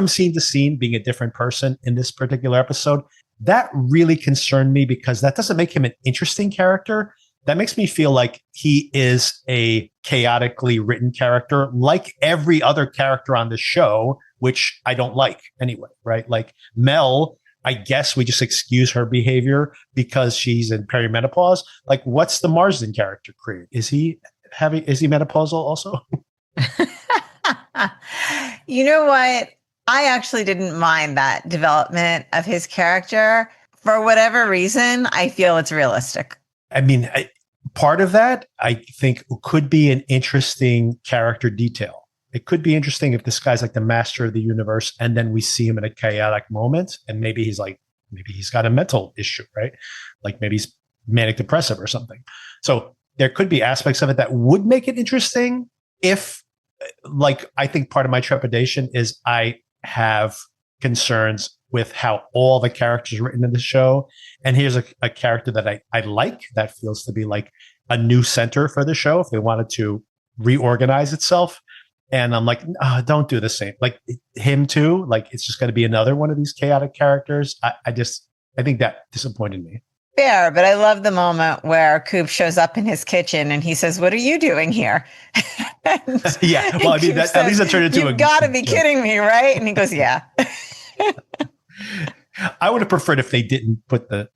Speaker 1: scene to scene, being a different person in this particular episode. That really concerned me, because that doesn't make him an interesting character. That makes me feel like he is a chaotically written character, like every other character on the show, which I don't like anyway, right? Like Mel, I guess we just excuse her behavior because she's in perimenopause. Like, what's the Marsden character create? Is he menopausal also?
Speaker 2: You know what? I actually didn't mind that development of his character. For whatever reason, I feel it's realistic.
Speaker 1: I mean, part of that, I think, could be an interesting character detail. It could be interesting if this guy's like the master of the universe, and then we see him in a chaotic moment, and maybe he's got a mental issue, right? Like maybe he's manic depressive or something. So there could be aspects of it that would make it interesting. If, like, I think part of my trepidation is I have concerns with how all the characters are written in the show. And here's a character that I like, that feels to be like a new center for the show if they wanted to reorganize itself. And I'm like, oh, don't do the same. Like him too. Like it's just going to be another one of these chaotic characters. I think that disappointed me.
Speaker 2: Fair, but I love the moment where Coop shows up in his kitchen and he says, "What are you doing here?"
Speaker 1: Yeah, well, I mean, at least that turned into
Speaker 2: You've got to be kidding me, right? And he goes, "Yeah."
Speaker 1: I would have preferred if they didn't put the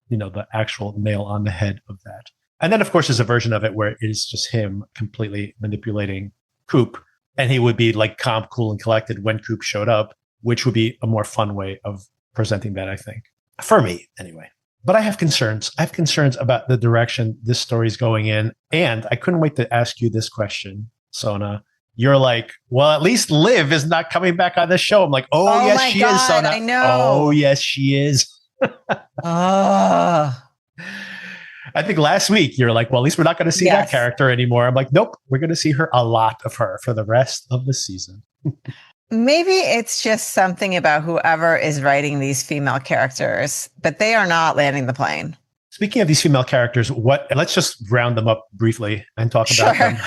Speaker 1: actual nail on the head of that. And then, of course, there's a version of it where it is just him completely manipulating Coop, and he would be like calm, cool, and collected when Coop showed up, which would be a more fun way of presenting that, I think, for me, anyway. But I have concerns. I have concerns about the direction this story is going in. And I couldn't wait to ask you this question, Sona. You're like, well, at least Liv is not coming back on this show. I'm like, oh yes, she is, Sona.
Speaker 2: I know.
Speaker 1: Oh, yes, she is. I think last week you're like, well, at least we're not going to see that character anymore. I'm like, nope, we're going to see a lot of her for the rest of the season.
Speaker 2: Maybe it's just something about whoever is writing these female characters, but they are not landing the plane.
Speaker 1: Speaking of these female characters, let's just round them up briefly and talk about them.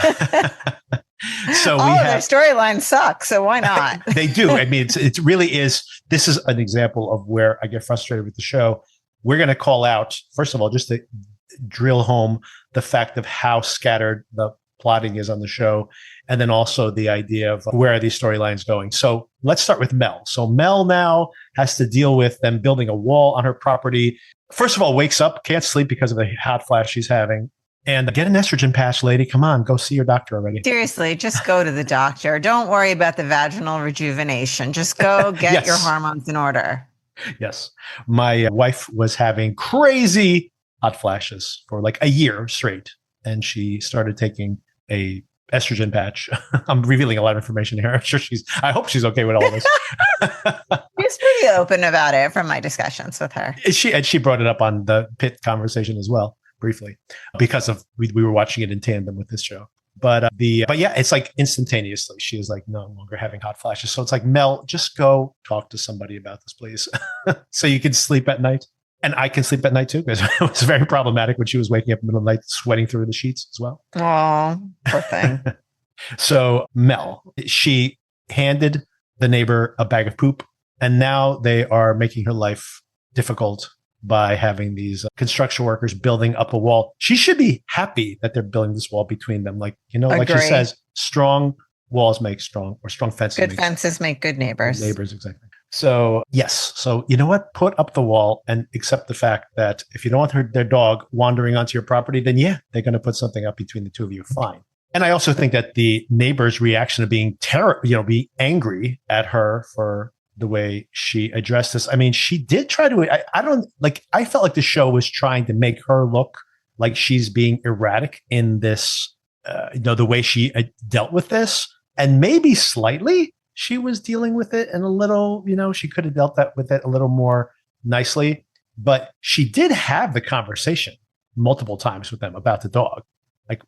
Speaker 1: So their storylines
Speaker 2: suck, so why not?
Speaker 1: They do. I mean, it really is. This is an example of where I get frustrated with the show. We're going to call out, first of all, just to drill home the fact of how scattered the plotting is on the show, and then also the idea of where are these storylines going. So let's start with Mel. So Mel now has to deal with them building a wall on her property. First of all, wakes up, can't sleep because of the hot flash she's having. And get an estrogen patch, lady. Come on, go see your doctor already.
Speaker 2: Seriously, just go to the doctor. Don't worry about the vaginal rejuvenation. Just go get your hormones in order.
Speaker 1: Yes. My wife was having crazy hot flashes for like a year straight. And she started taking a estrogen patch. I'm revealing a lot of information here. I hope she's okay with all this.
Speaker 2: She's pretty open about it from my discussions with her.
Speaker 1: She brought it up on the Pit conversation as well, briefly, because of we were watching it in tandem with this show. But yeah, it's like instantaneously she is like no longer having hot flashes. So it's like, Mel, just go talk to somebody about this, please, so you can sleep at night. And I can sleep at night too, because it was very problematic when she was waking up in the middle of the night, sweating through the sheets as well.
Speaker 2: Oh, poor thing.
Speaker 1: So Mel, she handed the neighbor a bag of poop, and now they are making her life difficult by having these construction workers building up a wall. She should be happy that they're building this wall between them. Like, like she says, strong walls make strong, or strong fences.
Speaker 2: Good fences make good neighbors.
Speaker 1: Good neighbors, exactly. So yes. So you know what? Put up the wall and accept the fact that if you don't want their dog wandering onto your property, then yeah, they're going to put something up between the two of you. Fine. And I also think that the neighbor's reaction of being be angry at her for the way she addressed this. I mean, she did try to, I felt like the show was trying to make her look like she's being erratic in this, the way she dealt with this. And maybe slightly she was dealing with it, and a little, she could have dealt with it a little more nicely. But she did have the conversation multiple times with them about the dog. Like,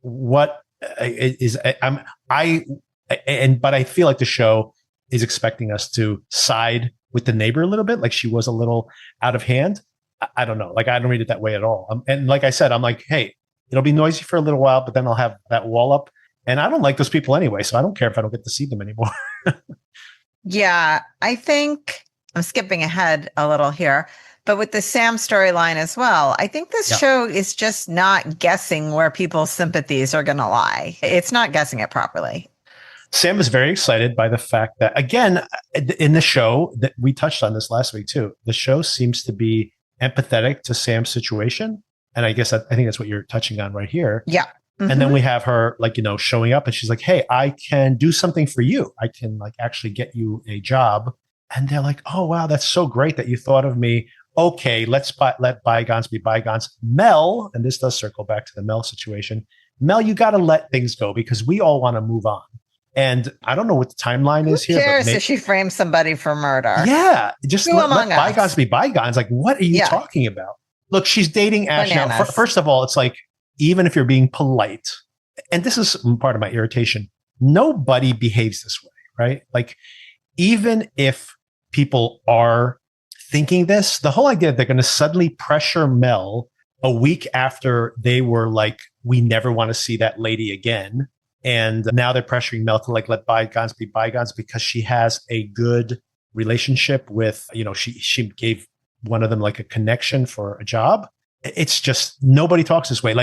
Speaker 1: what is, but I feel like the show is expecting us to side with the neighbor a little bit. Like she was a little out of hand. I don't know. Like, I don't read it that way at all. And like I said, I'm like, hey, it'll be noisy for a little while, but then I'll have that wall up. And I don't like those people anyway, so I don't care if I don't get to see them anymore.
Speaker 2: Yeah, I think I'm skipping ahead a little here, but with the Sam storyline as well, I think this show is just not guessing where people's sympathies are going to lie. It's not guessing it properly.
Speaker 1: Sam is very excited by the fact that, again, in the show, that we touched on this last week too, the show seems to be empathetic to Sam's situation. And I guess I think that's what you're touching on right here.
Speaker 2: Yeah.
Speaker 1: And then we have her showing up, and she's like, hey, I can do something for you. I can actually get you a job. And they're like, oh, wow, that's so great that you thought of me. Okay, let bygones be bygones. Mel, and this does circle back to the Mel situation. Mel, you got to let things go because we all want to move on. And I don't know what the timeline is here.
Speaker 2: Who cares if she frames somebody for murder?
Speaker 1: Yeah, just let bygones be bygones. Like, what are you talking about? Look, she's dating Ash now. First of all, it's like, even if you're being polite, and this is part of my irritation, nobody behaves this way, right? Like, even if people are thinking this, the whole idea that they're going to suddenly pressure Mel a week after they were like, we never want to see that lady again. And now they're pressuring Mel to let bygones be bygones because she has a good relationship with, she gave one of them a connection for a job. It's just, nobody talks this way.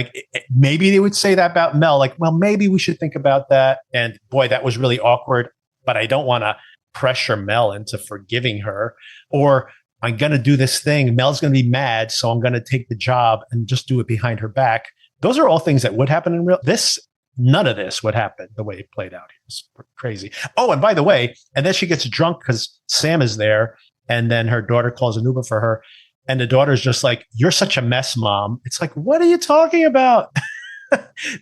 Speaker 1: Maybe they would say that about Mel, well, maybe we should think about that. And boy, that was really awkward, but I don't want to pressure Mel into forgiving her, or I'm going to do this thing. Mel's going to be mad. So I'm going to take the job and just do it behind her back. Those are all things that would happen in real. None of this would happen the way it played out here. It's crazy. Oh, and by the way, and then she gets drunk because Sam is there. And then her daughter calls an Uber for her. And the daughter's just like, you're such a mess, Mom. It's like, what are you talking about?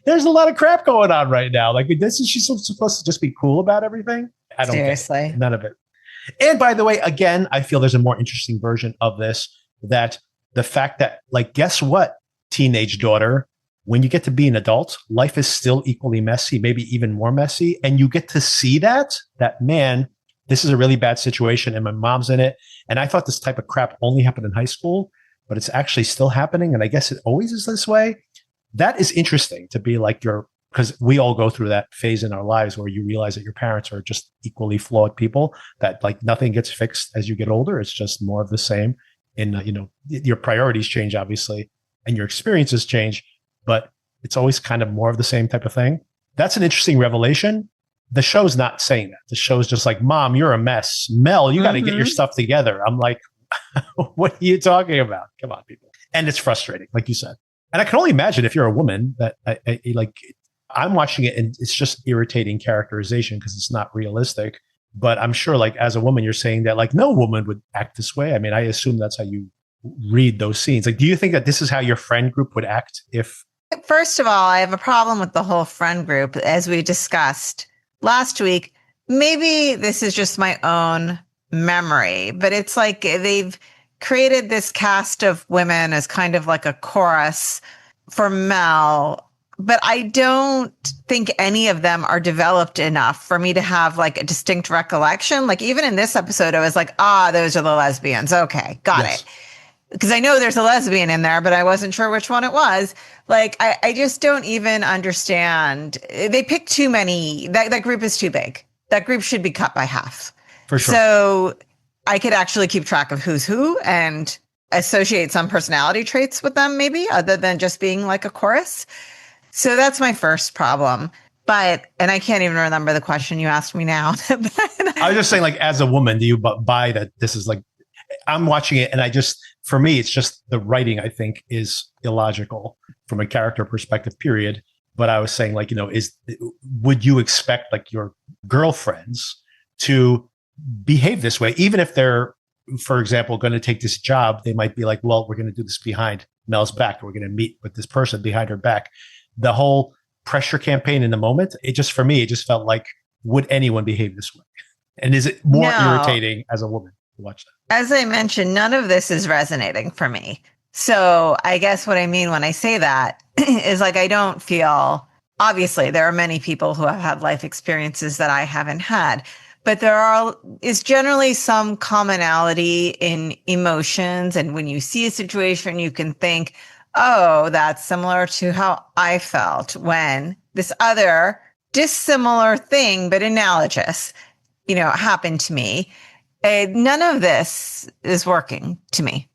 Speaker 1: There's a lot of crap going on right now. She's supposed to just be cool about everything? I don't
Speaker 2: Seriously.
Speaker 1: None of it. And by the way, again, I feel there's a more interesting version of this, that the fact that, guess what, teenage daughter, when you get to be an adult, life is still equally messy, maybe even more messy. And you get to see that man, this is a really bad situation and my mom's in it. And I thought this type of crap only happened in high school, but it's actually still happening. And I guess it always is this way. That is interesting to be because we all go through that phase in our lives where you realize that your parents are just equally flawed people, that nothing gets fixed as you get older. It's just more of the same. And, your priorities change, obviously, and your experiences change, but it's always kind of more of the same type of thing. That's an interesting revelation. The show's not saying that. The show's just like, Mom, you're a mess. Mel, you got to get your stuff together. I'm like, what are you talking about? Come on, people. And it's frustrating, like you said. And I can only imagine if you're a woman that I'm watching it and it's just irritating characterization because it's not realistic. But I'm sure as a woman, you're saying that no woman would act this way. I mean, I assume that's how you read those scenes. Do you think that this is how your friend group would act if?
Speaker 2: First of all, I have a problem with the whole friend group, as we discussed last week. Maybe this is just my own memory, but it's they've created this cast of women as kind of like a chorus for Mel. but I don't think any of them are developed enough for me to have like a distinct recollection. Like even in this episode, I was like, those are the lesbians. Okay, got it. Because I know there's a lesbian in there, but I wasn't sure which one it was. Like, I just don't even understand. They picked too many. That group is too big. That group should be cut by half.
Speaker 1: For sure.
Speaker 2: So I could actually keep track of who's who and associate some personality traits with them, maybe, other than just being like a chorus. So that's my first problem. And I can't even remember the question you asked me now.
Speaker 1: I was just saying, like, as a woman, do you buy that this is like, I'm watching it and for me, it's just the writing, I think, is illogical from a character perspective, period. But I was saying, like, would you expect like your girlfriends to behave this way? Even if they're, for example, going to take this job, they might be like, well, we're going to do this behind Mel's back. We're going to meet with this person behind her back. The whole pressure campaign in the moment, for me, it just felt like, would anyone behave this way? And is it more irritating as a woman to watch that?
Speaker 2: As I mentioned, none of this is resonating for me. So I guess what I mean when I say that is like, I don't feel, obviously there are many people who have had life experiences that I haven't had, but is generally some commonality in emotions. And when you see a situation, you can think, oh, that's similar to how I felt when this other dissimilar thing, but analogous, happened to me. None of this is working to me.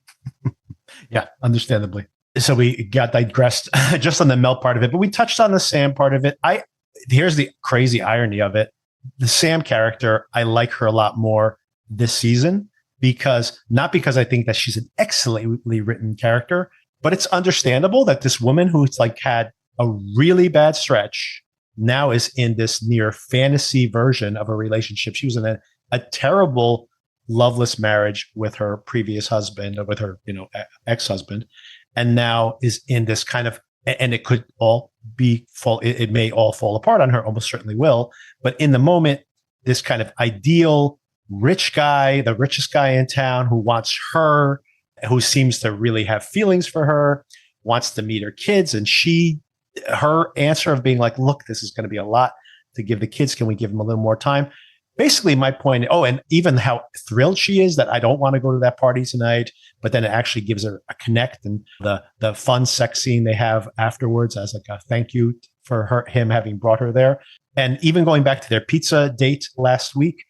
Speaker 1: Yeah, understandably. So we got digressed just on the Mel part of it, but we touched on the Sam part of it. Here's the crazy irony of it. The Sam character, I like her a lot more this season not because I think that she's an excellently written character, but it's understandable that this woman who's like had a really bad stretch now is in this near fantasy version of a relationship. She was in a terrible loveless marriage with her previous husband, or with her, ex-husband, and now is in this kind of, and it could all it may all fall apart on her, almost certainly will. But in the moment, this kind of ideal rich guy, the richest guy in town, who wants her, who seems to really have feelings for her, wants to meet her kids. And her answer of being like, look, this is going to be a lot to give the kids. Can we give them a little more time? Basically, my point, and even how thrilled she is that I don't want to go to that party tonight, but then it actually gives her a connect, and the fun sex scene they have afterwards as like a thank you for him having brought her there. And even going back to their pizza date last week,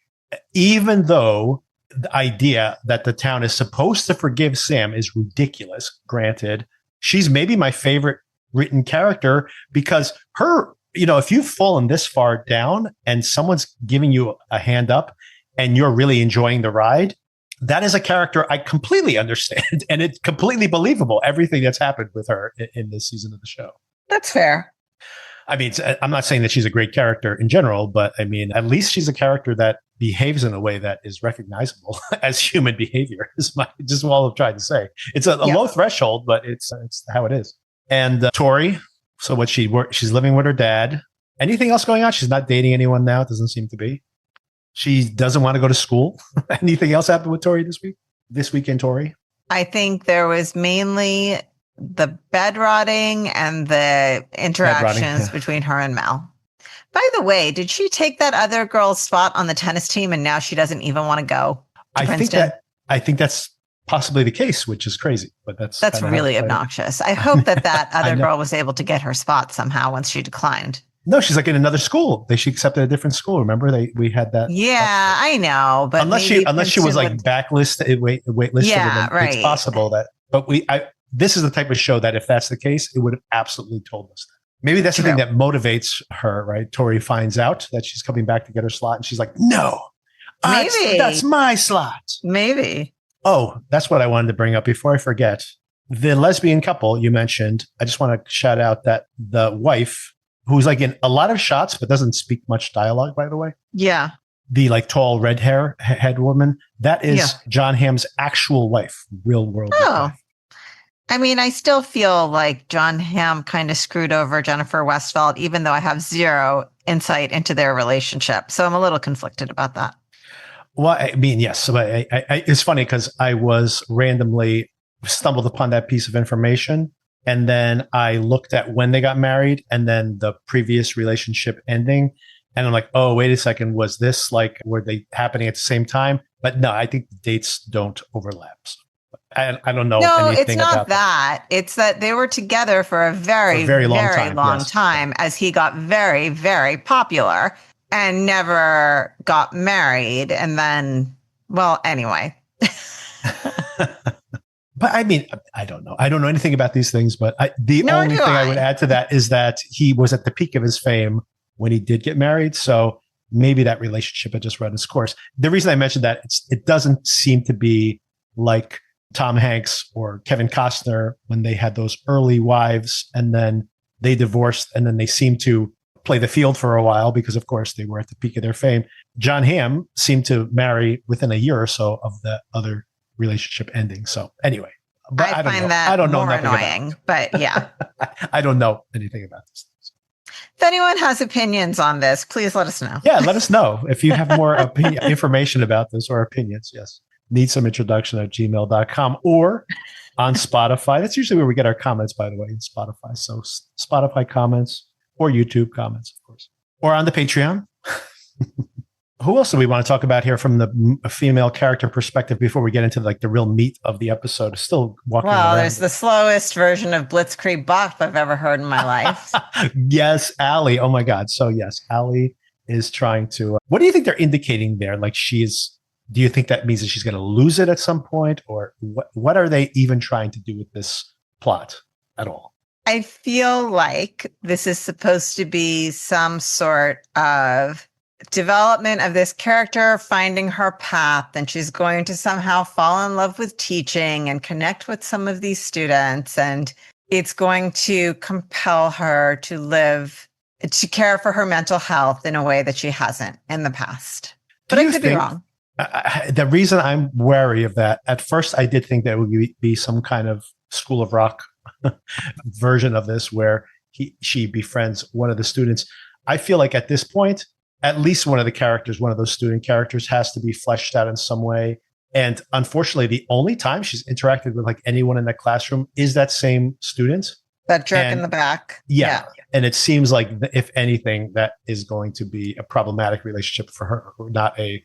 Speaker 1: even though the idea that the town is supposed to forgive Sam is ridiculous, granted, she's maybe my favorite written character because her, if you've fallen this far down and someone's giving you a hand up and you're really enjoying the ride, that is a character I completely understand. And it's completely believable, everything that's happened with her in this season of the show.
Speaker 2: That's fair.
Speaker 1: I mean, I'm not saying that she's a great character in general, but I mean, at least she's a character that behaves in a way that is recognizable as human behavior, is just all I'm trying to say. It's a low threshold, but it's how it is. And Tori, so she's living with her dad. Anything else going on? She's not dating anyone now. It doesn't seem to be. She doesn't want to go to school. Anything else happened with Tori this week? This weekend, Tori?
Speaker 2: I think there was mainly the bed rotting and the interactions between her and Mel. By the way, did she take that other girl's spot on the tennis team and now she doesn't even want to go to Princeton?
Speaker 1: I think that's possibly the case, which is crazy, but that's
Speaker 2: really obnoxious. I hope that other girl was able to get her spot somehow once she declined.
Speaker 1: No, she's like in another school. She accepted a different school. Remember, we had that.
Speaker 2: Yeah, I know, but
Speaker 1: unless she was like waitlisted,
Speaker 2: yeah, right.
Speaker 1: It's possible that. But this is the type of show that if that's the case, it would have absolutely told us that. Maybe that's the thing that motivates her, right? Tori finds out that she's coming back to get her slot, and she's like, "No,
Speaker 2: maybe
Speaker 1: that's my slot."
Speaker 2: Maybe.
Speaker 1: Oh, that's what I wanted to bring up before I forget. The lesbian couple you mentioned, I just want to shout out that the wife, who's like in a lot of shots, but doesn't speak much dialogue, by the way.
Speaker 2: Yeah.
Speaker 1: The like tall red head woman, that is John Hamm's actual wife, real world wife.
Speaker 2: I mean, I still feel like John Hamm kind of screwed over Jennifer Westfeldt, even though I have zero insight into their relationship. So I'm a little conflicted about that.
Speaker 1: Well, I mean, yes. But it's funny because I was randomly stumbled upon that piece of information And then I looked at when they got married and then the previous relationship ending. And I'm like, oh, wait a second. Was this like, were they happening at the same time? But no, I think the dates don't overlap. So I don't know anything about
Speaker 2: that. It's that they were together for a very, very long time as he got very, very popular and never got married. And then, well, anyway.
Speaker 1: But I mean, I don't know. I don't know anything about these things, but the only thing I would add to that is that he was at the peak of his fame when he did get married. So maybe that relationship had just run its course. The reason I mentioned that, it doesn't seem to be like Tom Hanks or Kevin Costner when they had those early wives and then they divorced and then they seemed to play the field for a while because, of course, they were at the peak of their fame. John Hamm seemed to marry within a year or so of the other relationship ending. So anyway, but I don't know. I don't know more annoying,
Speaker 2: but yeah.
Speaker 1: I don't know anything about this.
Speaker 2: If anyone has opinions on this, please let us know.
Speaker 1: Yeah, let us know if you have more information about this or opinions. Yes. needssomeintroduction@gmail.com or on Spotify. That's usually where we get our comments, by the way, in Spotify. So Spotify comments or YouTube comments, of course, or on the Patreon. Who else do we want to talk about here from the female character perspective before we get into like the real meat of the episode? Still walking around.
Speaker 2: There's the slowest version of Blitzkrieg Bop I've ever heard in my life.
Speaker 1: Yes, Allie. Oh my God. So yes, Allie is trying to. What do you think they're indicating there? Like do you think that means that she's going to lose it at some point, or what are they even trying to do with this plot at all?
Speaker 2: I feel like this is supposed to be some sort of development of this character finding her path, and she's going to somehow fall in love with teaching and connect with some of these students, and it's going to compel her to care for her mental health in a way that she hasn't in the past. But I could be wrong.
Speaker 1: The reason I'm wary of that, at first I did think that it would be some kind of School of Rock version of this where she befriends one of the students. I feel like at this point, at least one of the characters, one of those student characters, has to be fleshed out in some way. And unfortunately, the only time she's interacted with like anyone in that classroom is that same student.
Speaker 2: That jerk in the back.
Speaker 1: Yeah. And it seems like, if anything, that is going to be a problematic relationship for her, not a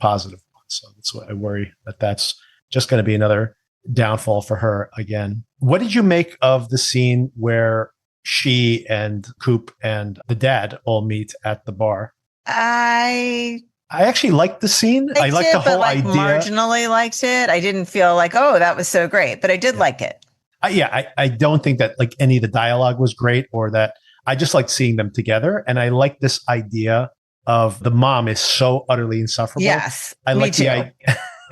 Speaker 1: positive one. So that's why I worry that that's just going to be another downfall for her again. What did you make of the scene where she and Coop and the dad all meet at the bar? I actually liked the scene. I liked the whole idea.
Speaker 2: Marginally liked it. I didn't feel like, oh, that was so great, but I did like it.
Speaker 1: I don't think that like any of the dialogue was great, or that I just liked seeing them together. And I like this idea of the mom is so utterly insufferable.
Speaker 2: Yes,
Speaker 1: I like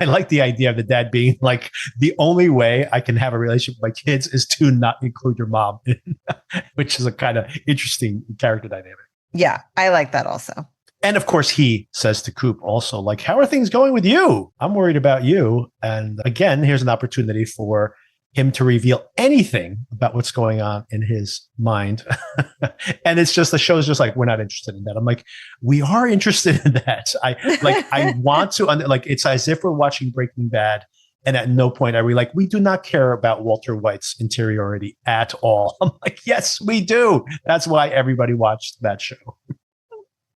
Speaker 1: I like the idea of the dad being like, the only way I can have a relationship with my kids is to not include your mom, which is a kind of interesting character dynamic.
Speaker 2: Yeah, I like that also.
Speaker 1: And of course, he says to Coop also, like, how are things going with you? I'm worried about you. And again, here's an opportunity for him to reveal anything about what's going on in his mind. And it's just, the show's just like, we're not interested in that. I'm like, we are interested in that. I want to, like, it's as if we're watching Breaking Bad. And at no point are we like, we do not care about Walter White's interiority at all. I'm like, yes, we do. That's why everybody watched that show.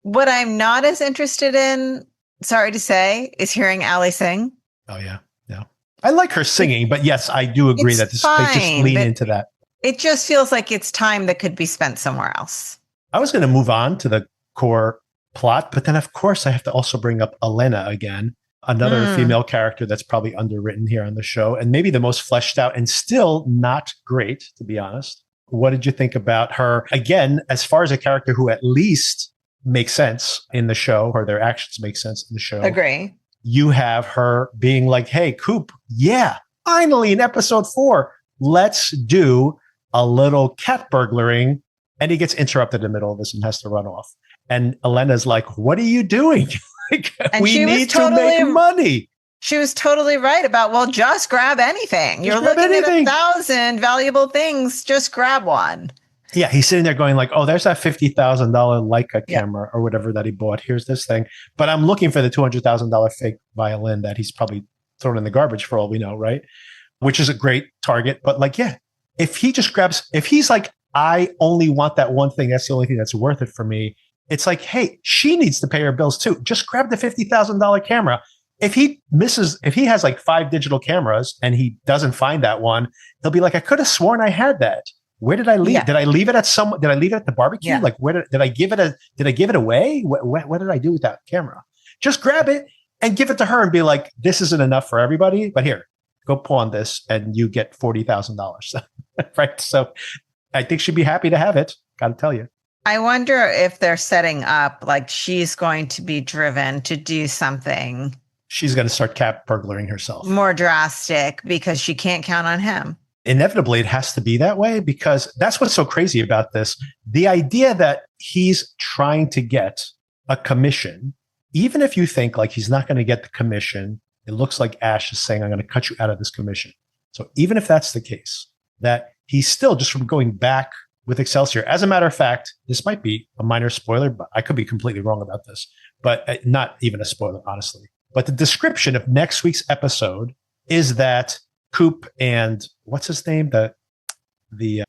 Speaker 2: What I'm not as interested in, sorry to say, is hearing Allie sing.
Speaker 1: Oh, yeah. Yeah. I like her singing, but yes, I do agree that they just lean into that.
Speaker 2: It just feels like it's time that could be spent somewhere else.
Speaker 1: I was going to move on to the core plot, but then of course I have to also bring up Elena again, another female character that's probably underwritten here on the show, and maybe the most fleshed out and still not great, to be honest. What did you think about her? Again, as far as a character who at least makes sense in the show, or their actions make sense in the show.
Speaker 2: Agree.
Speaker 1: You have her being like, hey, Coop, yeah, finally in episode 4, let's do a little cat burglaring. And he gets interrupted in the middle of this and has to run off. And Elena's like, what are you doing? We need to make money.
Speaker 2: She was totally right about, well, just grab anything. You're looking at 1,000 valuable things. Just grab one.
Speaker 1: Yeah, he's sitting there going like, oh, there's that $50,000 Leica camera or whatever that he bought. Here's this thing. But I'm looking for the $200,000 fake violin that he's probably thrown in the garbage for all we know, right? Which is a great target. But like, yeah, if he's like, I only want that one thing, that's the only thing that's worth it for me. It's like, hey, she needs to pay her bills too. Just grab the $50,000 camera. If he has like 5 digital cameras and he doesn't find that one, he'll be like, I could have sworn I had that. Where did I leave?
Speaker 2: Yeah.
Speaker 1: Did I leave it at the barbecue? Yeah. Like, where did I give it away? What did I do with that camera? Just grab it and give it to her and be like, this isn't enough for everybody, but here, go pawn this and you get $40,000. Right. So I think she'd be happy to have it. Got to tell you.
Speaker 2: I wonder if they're setting up like she's going to be driven to do something.
Speaker 1: She's going to start cat burglaring herself.
Speaker 2: More drastic because she can't count on him.
Speaker 1: Inevitably, it has to be that way because that's what's so crazy about this. The idea that he's trying to get a commission, even if you think like he's not going to get the commission, it looks like Ash is saying, I'm going to cut you out of this commission. So even if that's the case, that he's still just from going back with Excelsior. As a matter of fact, this might be a minor spoiler, but I could be completely wrong about this, but not even a spoiler, honestly. But the description of next week's episode is that Coop and what's his name?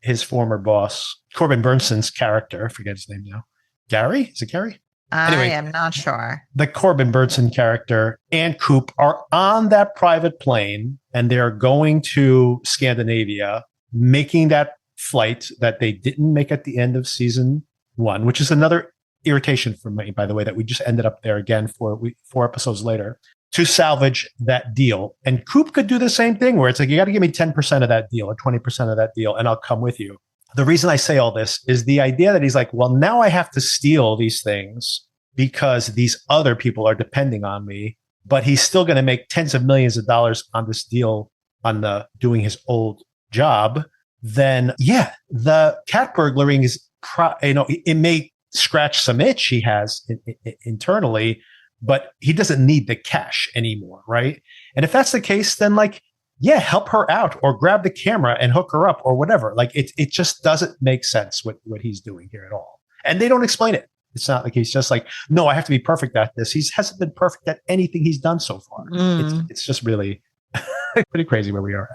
Speaker 1: His former boss, Corbin Burnson's character, I forget his name now. Gary? Is it Gary?
Speaker 2: Anyway, I am not sure.
Speaker 1: The Corbin Burnson character and Coop are on that private plane and they're going to Scandinavia, making that flight that they didn't make at the end of season 1, which is another irritation for me, by the way, that we just ended up there again 4 episodes later to salvage that deal. And Coop could do the same thing where it's like, you got to give me 10% of that deal or 20% of that deal and I'll come with you. The reason I say all this is the idea that he's like, well, now I have to steal these things because these other people are depending on me, but he's still going to make tens of millions of dollars on this deal on doing his old job. Then yeah, the cat burglaring is, it may scratch some itch he has internally, but he doesn't need the cash anymore, right? And if that's the case, then like, yeah, help her out or grab the camera and hook her up or whatever. Like it just doesn't make sense what he's doing here at all. And they don't explain it. It's not like he's just like, no, I have to be perfect at this. He hasn't been perfect at anything he's done so far. It's just really pretty crazy where we are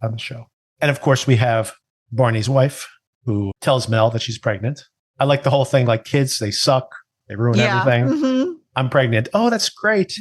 Speaker 1: on the show. And of course, we have Barney's wife who tells Mel that she's pregnant. I like the whole thing, like kids, they suck. They ruin everything. Mm-hmm. I'm pregnant. Oh, that's great.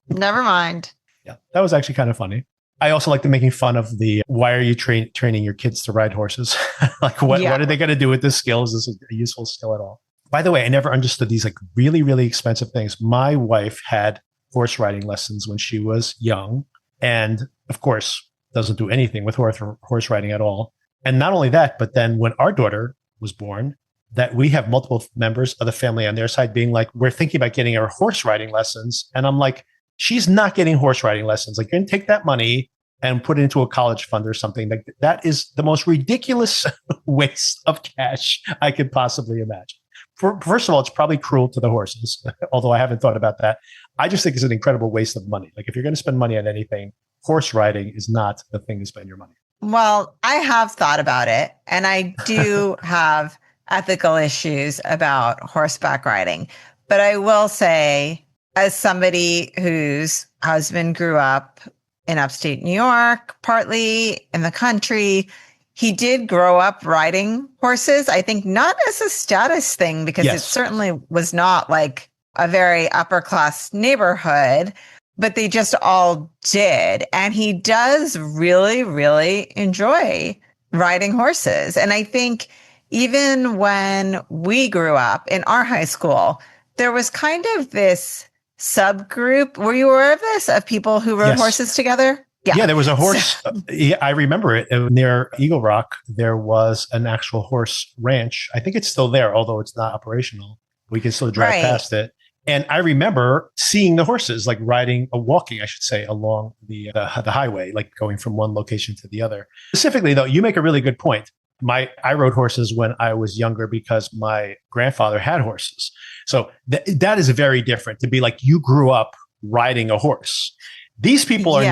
Speaker 2: Never mind.
Speaker 1: Yeah, that was actually kind of funny. I also like the making fun of why are you training your kids to ride horses? Like, what are they going to do with this skill? Is this a useful skill at all? By the way, I never understood these like really, really expensive things. My wife had horse riding lessons when she was young and of course doesn't do anything with horse riding at all. And not only that, but then when our daughter was born, that we have multiple members of the family on their side being like, we're thinking about getting her horse riding lessons. And I'm like, she's not getting horse riding lessons. Like, you're going to take that money and put it into a college fund or something. Like, that is the most ridiculous waste of cash I could possibly imagine. First of all, it's probably cruel to the horses, although I haven't thought about that. I just think it's an incredible waste of money. Like, if you're going to spend money on anything, horse riding is not the thing to spend your money on.
Speaker 2: Well, I have thought about it, and I do have ethical issues about horseback riding. But I will say, as somebody whose husband grew up in upstate New York, partly in the country, he did grow up riding horses. I think not as a status thing, because it certainly was not like a very upper class neighborhood, but they just all did. And he does really, really enjoy riding horses. And I think even when we grew up in our high school, there was kind of this subgroup. Were you aware of this? Of people who rode horses together?
Speaker 1: Yeah, there was a horse. I remember it. Near Eagle Rock, there was an actual horse ranch. I think it's still there, although it's not operational. We can still drive past it. And I remember seeing the horses, like walking, I should say, along the highway, like going from one location to the other. Specifically, though, you make a really good point. I rode horses when I was younger because my grandfather had horses. So that is very different to be like, you grew up riding a horse. These people are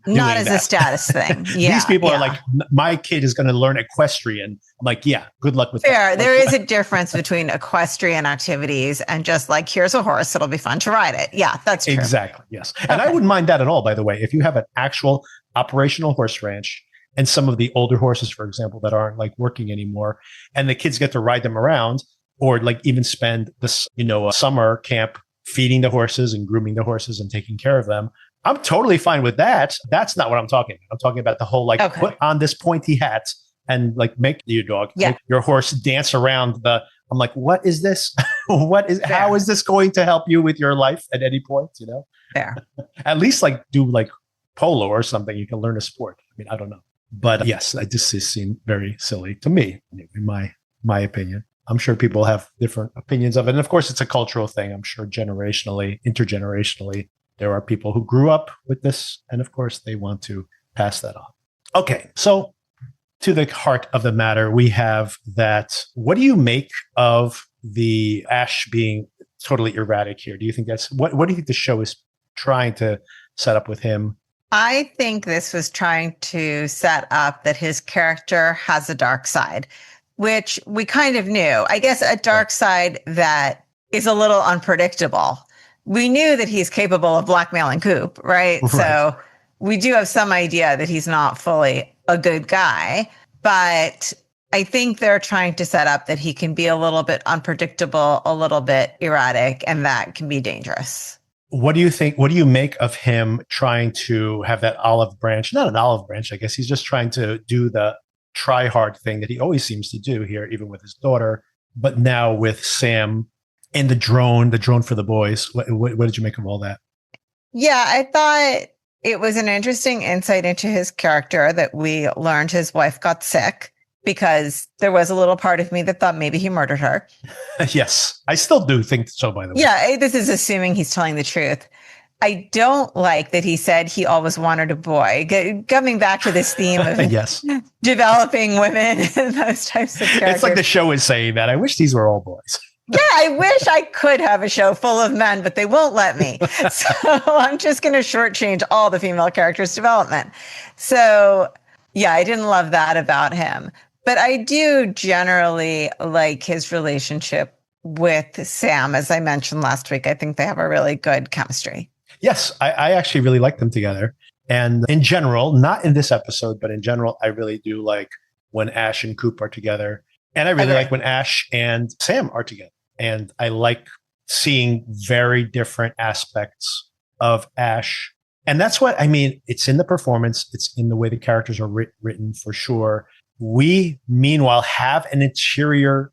Speaker 1: not
Speaker 2: as a status thing.
Speaker 1: These people are like, my kid is going to learn equestrian. I'm like, yeah, good luck with that.
Speaker 2: There is a difference between equestrian activities and just like, here's a horse, it'll be fun to ride it. Yeah, that's true.
Speaker 1: Exactly. Yes. And I wouldn't mind that at all, by the way. If you have an actual operational horse ranch and some of the older horses, for example, that aren't like working anymore. And the kids get to ride them around or like even spend this, a summer camp feeding the horses and grooming the horses and taking care of them. I'm totally fine with that. That's not what I'm talking about. I'm talking about the whole put on this pointy hat and like make make your horse dance around I'm like, what is this? How is this going to help you with your life at any point?
Speaker 2: Fair.
Speaker 1: At least like do like polo or something. You can learn a sport. I mean, I don't know. But yes, I just seem very silly to me, in my opinion. I'm sure people have different opinions of it. And of course, it's a cultural thing. I'm sure generationally, intergenerationally, there are people who grew up with this. And of course, they want to pass that on. Okay, so to the heart of the matter, we have that. What do you make of the Ash being totally erratic here? Do you think what do you think the show is trying to set up with him?
Speaker 2: I think this was trying to set up that his character has a dark side, which we kind of knew. I guess a dark side that is a little unpredictable. We knew that he's capable of blackmailing Coop, right? So we do have some idea that he's not fully a good guy, but I think they're trying to set up that he can be a little bit unpredictable, a little bit erratic, and that can be dangerous.
Speaker 1: What do you think? What do you make of him trying to have that olive branch? Not an olive branch, I guess. He's just trying to do the try hard thing that he always seems to do here, even with his daughter. But now with Sam and the drone for the boys. What did you make of all that?
Speaker 2: Yeah, I thought it was an interesting insight into his character that we learned his wife got sick, because there was a little part of me that thought maybe he murdered her.
Speaker 1: Yes, I still do think so, by the way.
Speaker 2: Yeah, this is assuming he's telling the truth. I don't like that he said he always wanted a boy. Coming back to this theme of developing women and those types of characters.
Speaker 1: It's like the show is saying that. I wish these were all boys.
Speaker 2: Yeah, I wish I could have a show full of men, but they won't let me. So I'm just going to shortchange all the female characters' development. So yeah, I didn't love that about him. But I do generally like his relationship with Sam. As I mentioned last week, I think they have a really good chemistry.
Speaker 1: Yes, I actually really like them together. And in general, not in this episode, but in general, I really do like when Ash and Coop are together. And I really like when Ash and Sam are together. And I like seeing very different aspects of Ash. And that's what, I mean, it's in the performance. It's in the way the characters are written for sure. We, meanwhile, have an interior.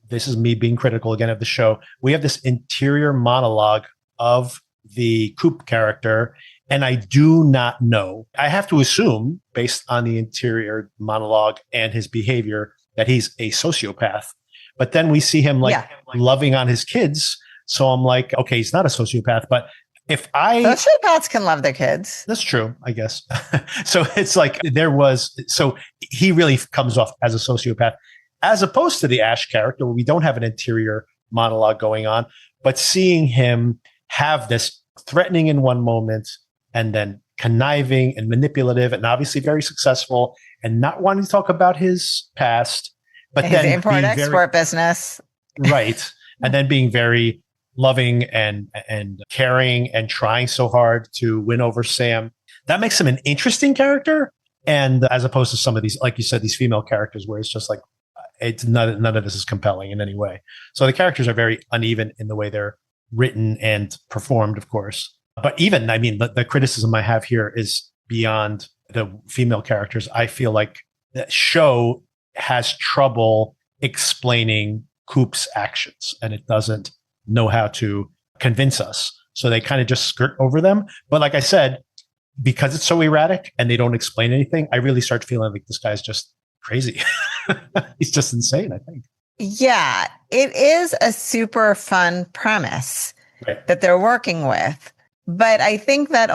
Speaker 1: This is me being critical again of the show. We have this interior monologue of the Coop character. And I do not know. I have to assume, based on the interior monologue and his behavior, that he's a sociopath. But then we see him loving on his kids. So I'm like, okay, he's not a sociopath. But
Speaker 2: sociopaths can love their kids.
Speaker 1: That's true, I guess. So it's like so he really comes off as a sociopath, as opposed to the Ash character, where we don't have an interior monologue going on, but seeing him have this threatening in one moment and then conniving and manipulative and obviously very successful and not wanting to talk about his past, but
Speaker 2: his
Speaker 1: then
Speaker 2: import-export business.
Speaker 1: Right. And then being very loving and caring and trying so hard to win over Sam. That makes him an interesting character. And as opposed to some of these, like you said, these female characters where it's just like, it's none of this is compelling in any way. So the characters are very uneven in the way they're written and performed, of course. But even, I mean, the criticism I have here is beyond the female characters. I feel like the show has trouble explaining Coop's actions, and it doesn't know how to convince us. So they kind of just skirt over them. But like I said, because it's so erratic and they don't explain anything, I really start feeling like this guy's just crazy. He's just insane, I think.
Speaker 2: Yeah, it is a super fun premise that they're working with. But I think that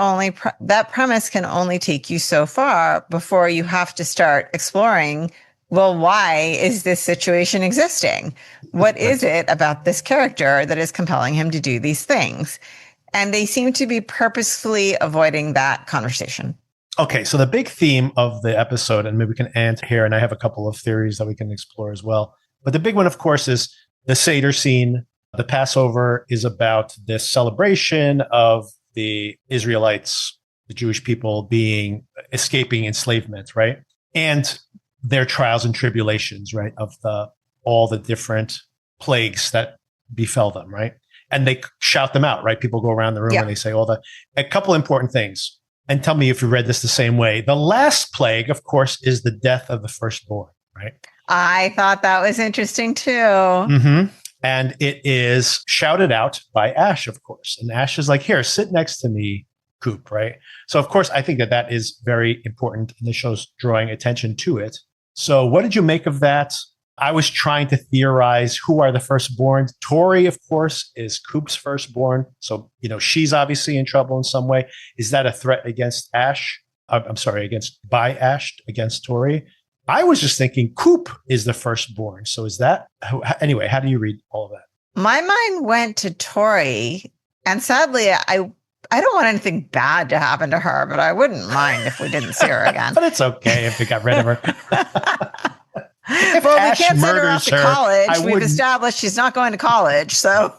Speaker 2: that premise can only take you so far before you have to start exploring, well, why is this situation existing? What is it about this character that is compelling him to do these things? And they seem to be purposefully avoiding that conversation.
Speaker 1: Okay, so the big theme of the episode, and maybe we can end here, and I have a couple of theories that we can explore as well. But the big one, of course, is the Seder scene. The Passover is about this celebration of the Israelites, the Jewish people, escaping enslavement, right? and their trials and tribulations, right? Of all the different plagues that befell them, right? And they shout them out, right? People go around the room and they say a couple important things. And tell me if you read this the same way. The last plague, of course, is the death of the firstborn, right?
Speaker 2: I thought that was interesting too.
Speaker 1: Mm-hmm. And it is shouted out by Ash, of course. And Ash is like, here, sit next to me, Coop, right? So, of course, I think that is very important. And the show's drawing attention to it. So what did you make of that? I was trying to theorize who are the firstborn. Tori, of course, is Coop's firstborn. So, she's obviously in trouble in some way. Is that a threat against Ash? By Ash against Tori? I was just thinking Coop is the firstborn. So is that, anyway, how do you read all of that?
Speaker 2: My mind went to Tori. And sadly, I don't want anything bad to happen to her, but I wouldn't mind if we didn't see her again.
Speaker 1: But it's okay if we got rid of her.
Speaker 2: Well, we can't send her off to college. We've established she's not going to college. So,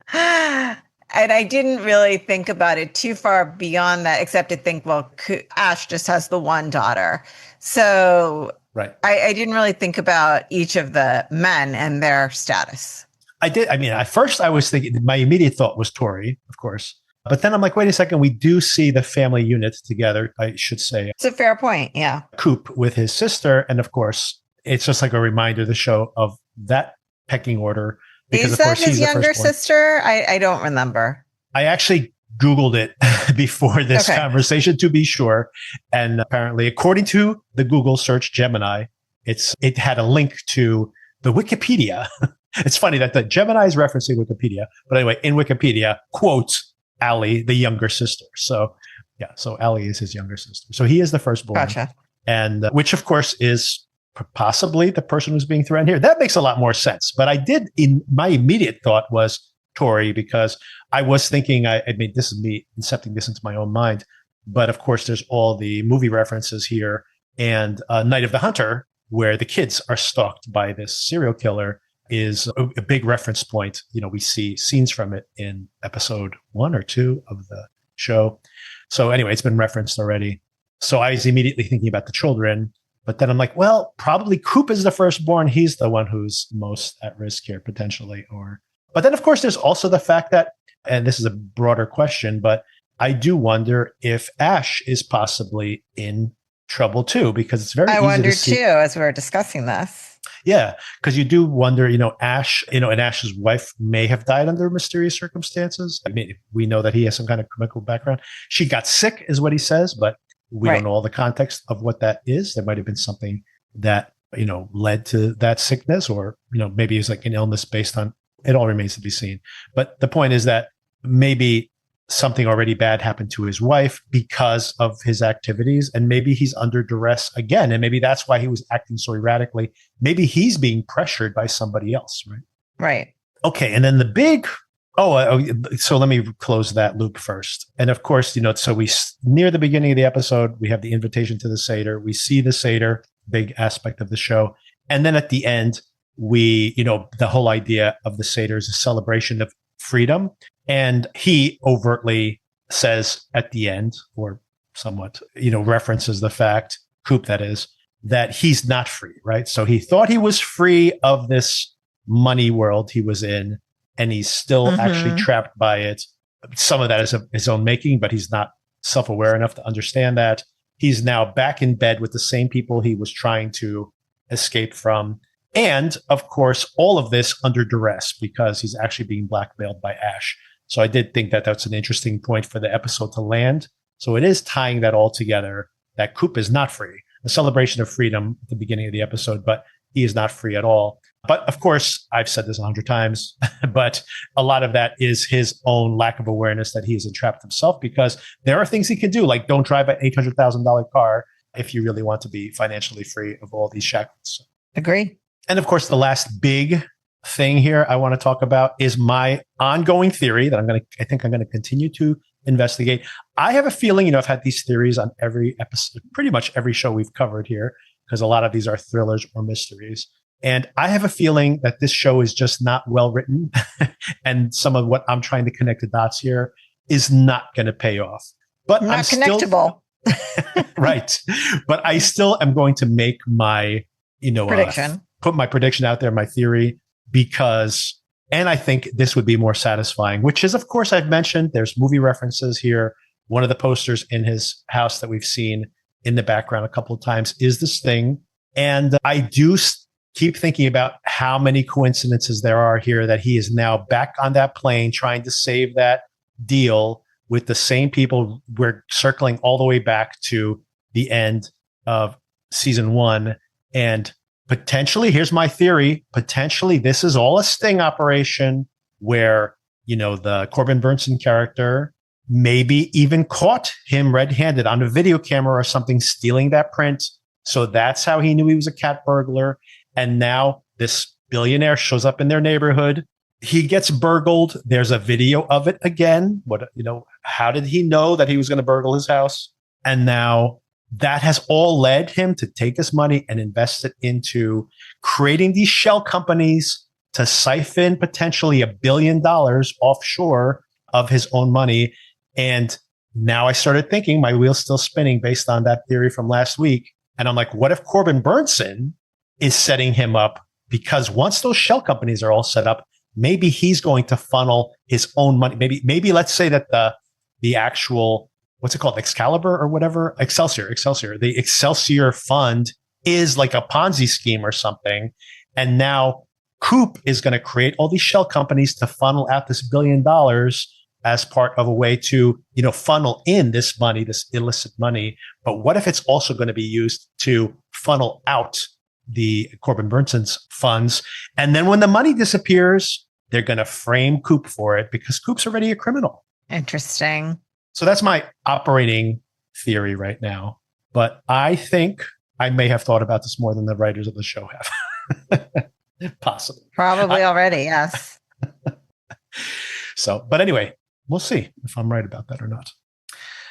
Speaker 2: and I didn't really think about it too far beyond that, except to think, well, Ash just has the one daughter. So
Speaker 1: right.
Speaker 2: I didn't really think about each of the men and their status.
Speaker 1: I did. I mean, at first I was thinking, my immediate thought was Tori, of course. But then I'm like, wait a second, we do see the family unit together, I should say.
Speaker 2: It's a fair point, yeah.
Speaker 1: Coop with his sister. And of course, it's just like a reminder to the show of that pecking order. Because
Speaker 2: Is that his younger sister? I don't remember.
Speaker 1: I actually Googled it before this conversation to be sure. And apparently, according to the Google search Gemini, it had a link to the Wikipedia. It's funny that the Gemini is referencing Wikipedia. But anyway, in Wikipedia, quotes Allie, the younger sister. So Allie is his younger sister. So he is the firstborn.
Speaker 2: Gotcha.
Speaker 1: And which, of course, is possibly the person who's being threatened here. That makes a lot more sense. But my immediate thought was Tori, because I was thinking, I mean, this is me incepting this into my own mind. But of course, there's all the movie references here. And Night of the Hunter, where the kids are stalked by this serial killer, is a big reference point. We see scenes from it in episode 1 or 2 of the show. So anyway, it's been referenced already. So I was immediately thinking about the children, but then I'm like, well, probably Coop is the firstborn. He's the one who's most at risk here, potentially. But then of course, there's also the fact that, and this is a broader question, but I do wonder if Ash is possibly in trouble too, because it's very easy to see. I wondered
Speaker 2: too, as we were discussing this.
Speaker 1: Yeah, because you do wonder, Ash, and Ash's wife may have died under mysterious circumstances. I mean, we know that he has some kind of medical background. She got sick, is what he says, but we don't know all the context of what that is. There might have been something that, led to that sickness, or, maybe it's like an illness based on, it all remains to be seen. But the point is that maybe something already bad happened to his wife because of his activities. And maybe he's under duress again. And maybe that's why he was acting so erratically. Maybe he's being pressured by somebody else, right?
Speaker 2: Right.
Speaker 1: Okay. And then the big, so let me close that loop first. And of course, so near the beginning of the episode, we have the invitation to the Seder. We see the Seder, big aspect of the show. And then at the end, we, the whole idea of the Seder is a celebration of freedom. And he overtly says at the end, or somewhat, references the fact, Coop that is, that he's not free, right? So he thought he was free of this money world he was in, and he's still actually trapped by it. Some of that is of his own making, but he's not self-aware enough to understand that. He's now back in bed with the same people he was trying to escape from. And of course, all of this under duress because he's actually being blackmailed by Ash. So I did think that that's an interesting point for the episode to land. So it is tying that all together, that Coop is not free. A celebration of freedom at the beginning of the episode, but he is not free at all. But of course, I've said this 100 times, but a lot of that is his own lack of awareness that he has entrapped himself, because there are things he can do, like don't drive an $800,000 car if you really want to be financially free of all these shackles.
Speaker 2: Agree.
Speaker 1: And of course, the last big thing here I want to talk about is my ongoing theory that I think I'm going to continue to investigate. I have a feeling, I've had these theories on every episode, pretty much every show we've covered here, because a lot of these are thrillers or mysteries. And I have a feeling that this show is just not well written. And some of what I'm trying to connect the dots here is not going to pay off. But
Speaker 2: not connectable.
Speaker 1: Right. But I still am going to make my,
Speaker 2: prediction.
Speaker 1: Put my prediction out there, my theory, because, and I think this would be more satisfying, which is, of course, I've mentioned there's movie references here. One of the posters in his house that we've seen in the background a couple of times is this thing. And I do keep thinking about how many coincidences there are here that he is now back on that plane trying to save that deal with the same people. We're circling all the way back to the end of season 1. And potentially, here's my theory, potentially this is all a sting operation where, the Corbin Burnson character maybe even caught him red-handed on a video camera or something stealing that print. So that's how he knew he was a cat burglar. And now this billionaire shows up in their neighborhood. He gets burgled. There's a video of it again. How did he know that he was going to burgle his house? And now that has all led him to take this money and invest it into creating these shell companies to siphon potentially $1 billion offshore of his own money. And now I started thinking, my wheel's still spinning based on that theory from last week. And I'm like, what if Corbin Burnson is setting him up? Because once those shell companies are all set up, maybe he's going to funnel his own money. Maybe let's say that the actual, what's it called? Excalibur or whatever? Excelsior. The Excelsior fund is like a Ponzi scheme or something. And now Coop is going to create all these shell companies to funnel out this $1 billion as part of a way to, funnel in this money, this illicit money. But what if it's also going to be used to funnel out the Corbin Burnson's funds? And then when the money disappears, they're going to frame Coop for it because Coop's already a criminal.
Speaker 2: Interesting.
Speaker 1: So that's my operating theory right now. But I think I may have thought about this more than the writers of the show have. Possibly.
Speaker 2: Probably already, yes.
Speaker 1: So, but anyway, we'll see if I'm right about that or not.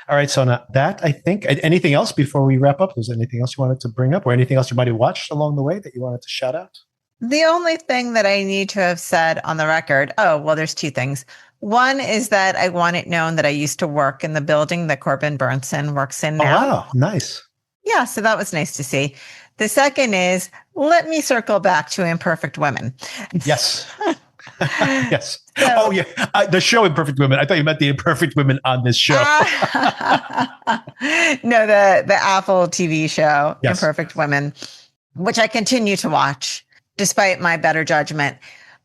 Speaker 1: All right, Sona, that I think, anything else before we wrap up? Was there anything else you wanted to bring up or anything else you might have watched along the way that you wanted to shout out?
Speaker 2: The only thing that I need to have said on the record, there's 2 things. One is that I want it known that I used to work in the building that Corbin Burnson works in now.
Speaker 1: Oh, wow, nice.
Speaker 2: Yeah, so that was nice to see. The second is, let me circle back to Imperfect Women.
Speaker 1: Yes. Yes. So, the show Imperfect Women. I thought you meant the imperfect women on this show.
Speaker 2: No, the Apple TV show,
Speaker 1: yes.
Speaker 2: Imperfect Women, which I continue to watch despite my better judgment.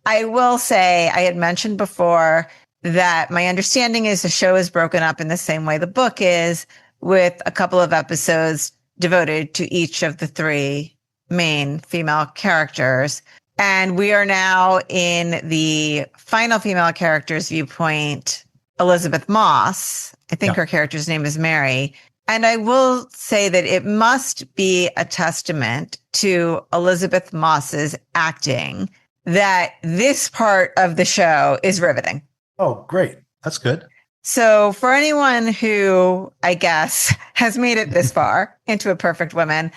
Speaker 2: I will say, I had mentioned before that my understanding is the show is broken up in the same way the book is, with a couple of episodes devoted to each of the 3 main female characters. And we are now in the final female character's viewpoint, Elizabeth Moss. I think her character's name is Mary. And I will say that it must be a testament to Elizabeth Moss's acting that this part of the show is riveting.
Speaker 1: Oh, great. That's good.
Speaker 2: So for anyone who, I guess, has made it this far into Imperfect Women,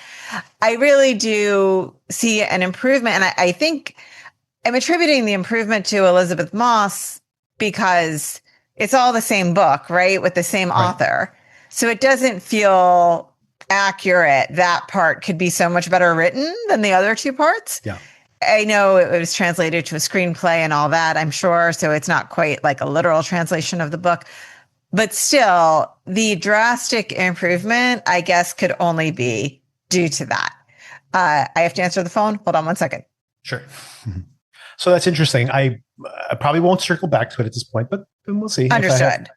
Speaker 2: I really do see an improvement. And I think I'm attributing the improvement to Elizabeth Moss because it's all the same book, right? With the same author. So it doesn't feel accurate. That part could be so much better written than the other 2 parts.
Speaker 1: Yeah.
Speaker 2: I know it was translated to a screenplay and all that, I'm sure. So it's not quite like a literal translation of the book. But still, the drastic improvement, I guess, could only be due to that. I have to answer the phone. Hold on 1 second.
Speaker 1: Sure. So that's interesting. I probably won't circle back to it at this point, but we'll see.
Speaker 2: Understood.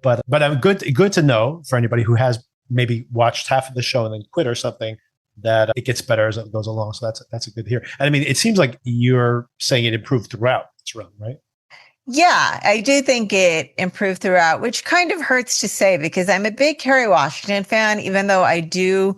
Speaker 1: But I'm good to know for anybody who has maybe watched half of the show and then quit or something, that it gets better as it goes along. So that's a good to hear. And I mean, it seems like you're saying it improved throughout its run, right?
Speaker 2: Yeah, I do think it improved throughout, which kind of hurts to say because I'm a big Kerry Washington fan, even though I do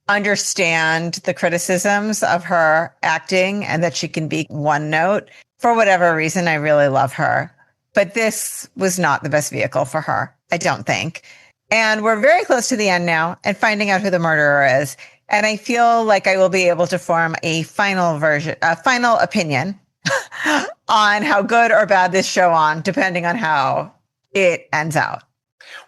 Speaker 2: understand the criticisms of her acting and that she can be one note. For whatever reason, I really love her. But this was not the best vehicle for her, I don't think. And we're very close to the end now and finding out who the murderer is. And I feel like I will be able to form a final opinion on how good or bad this show on, depending on how it ends out.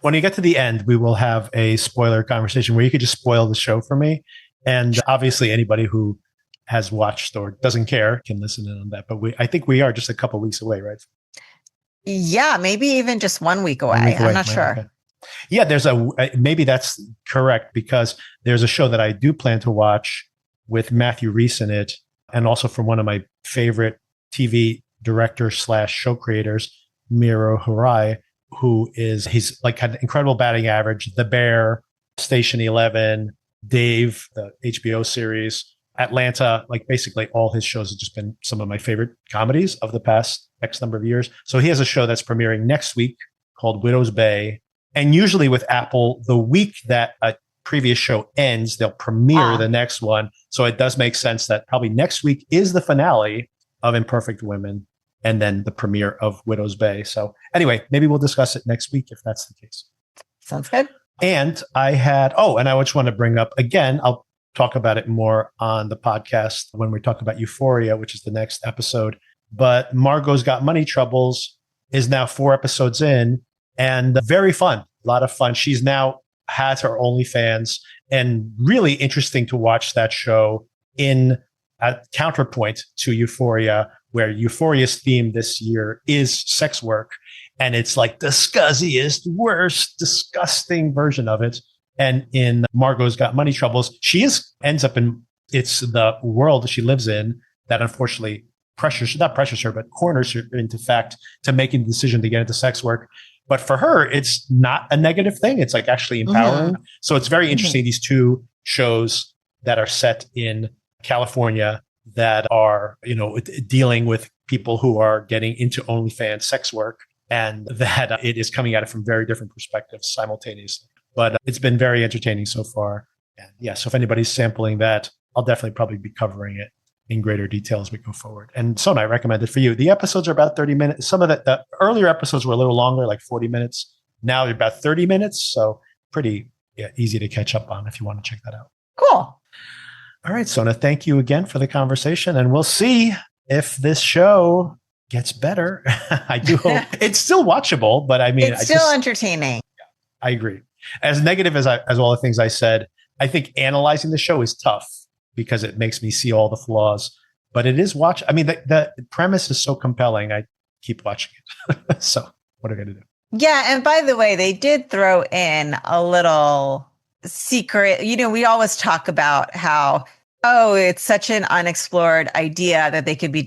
Speaker 1: When you get to the end, we will have a spoiler conversation where you could just spoil the show for me. And obviously anybody who has watched or doesn't care can listen in on that. But I think we are just a couple weeks away, right?
Speaker 2: Yeah, maybe even just 1 week away. I'm not sure.
Speaker 1: Okay. Yeah, maybe that's correct, because there's a show that I do plan to watch with Matthew Reese in it, and also from one of my favorite TV directors / show creators, Miro Harai, he's like had an incredible batting average. The Bear, Station 11, Dave, the HBO series, Atlanta, like basically all his shows have just been some of my favorite comedies of the past X number of years. So he has a show that's premiering next week called Widow's Bay. And usually with Apple, the week that a previous show ends, they'll premiere the next one. So it does make sense that probably next week is the finale of Imperfect Women and then the premiere of Widow's Bay. So anyway, maybe we'll discuss it next week if that's the case.
Speaker 2: Sounds good.
Speaker 1: And I just want to bring up again, I'll talk about it more on the podcast when we talk about Euphoria, which is the next episode. But Margot's Got Money Troubles is now 4 episodes in and very fun. A lot of fun. She's now has her OnlyFans, and really interesting to watch that show in a counterpoint to Euphoria, where Euphoria's theme this year is sex work. And it's like the scuzziest, worst, disgusting version of it. And in Margot's Got Money Troubles, ends up in it's the world she lives in that unfortunately not pressures her, but corners her into fact to making the decision to get into sex work. But for her, it's not a negative thing. It's like actually empowering. Mm-hmm. So it's very interesting. These two shows that are set in California that are, dealing with people who are getting into OnlyFans sex work, and that it is coming at it from very different perspectives simultaneously. But it's been very entertaining so far. And yeah, so if anybody's sampling that, I'll definitely probably be covering it in greater detail as we go forward. And Sona, I recommend it for you. The episodes are about 30 minutes. Some of the earlier episodes were a little longer, like 40 minutes. Now they're about 30 minutes. So pretty easy to catch up on if you want to check that out.
Speaker 2: Cool.
Speaker 1: All right, Sona, thank you again for the conversation. And we'll see if this show gets better. I do hope it's still watchable, but I mean,
Speaker 2: it's still entertaining.
Speaker 1: I agree. As negative as all the things I said, I think analyzing the show is tough because it makes me see all the flaws, but it is I mean, the premise is so compelling. I keep watching it. So what are we going to do?
Speaker 2: Yeah. And by the way, they did throw in a little secret. We always talk about how, it's such an unexplored idea that they could be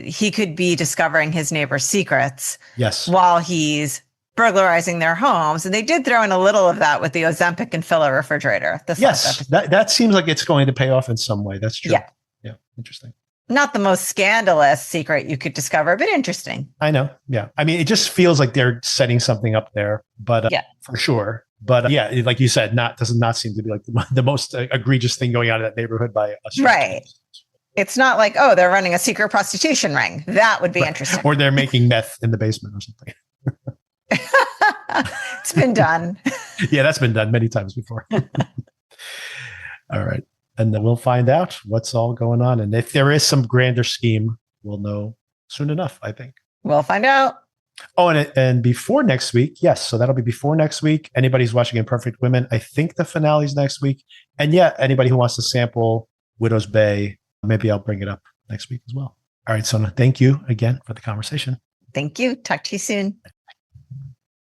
Speaker 2: he could be discovering his neighbor's secrets.
Speaker 1: Yes.
Speaker 2: While he's burglarizing their homes. And they did throw in a little of that with the Ozempic and filler refrigerator.
Speaker 1: Yes, that seems like it's going to pay off in some way. That's true. Yeah. Interesting.
Speaker 2: Not the most scandalous secret you could discover, but interesting.
Speaker 1: I know. Yeah. I mean, it just feels like they're setting something up there, but for sure. But like you said, does not seem to be like the most egregious thing going on in that neighborhood by us.
Speaker 2: Right. It's not like, they're running a secret prostitution ring. That would be interesting.
Speaker 1: Or they're making meth in the basement or something.
Speaker 2: It's been done.
Speaker 1: Yeah, that's been done many times before. All right. And then we'll find out what's all going on. And if there is some grander scheme, we'll know soon enough, I think.
Speaker 2: We'll find out.
Speaker 1: Oh, and before next week, yes. So that'll be before next week. Anybody's watching Imperfect Women, I think the finale's next week. And anybody who wants to sample Widow's Bay, maybe I'll bring it up next week as well. All right, Sona, thank you again for the conversation.
Speaker 2: Thank you. Talk to you soon.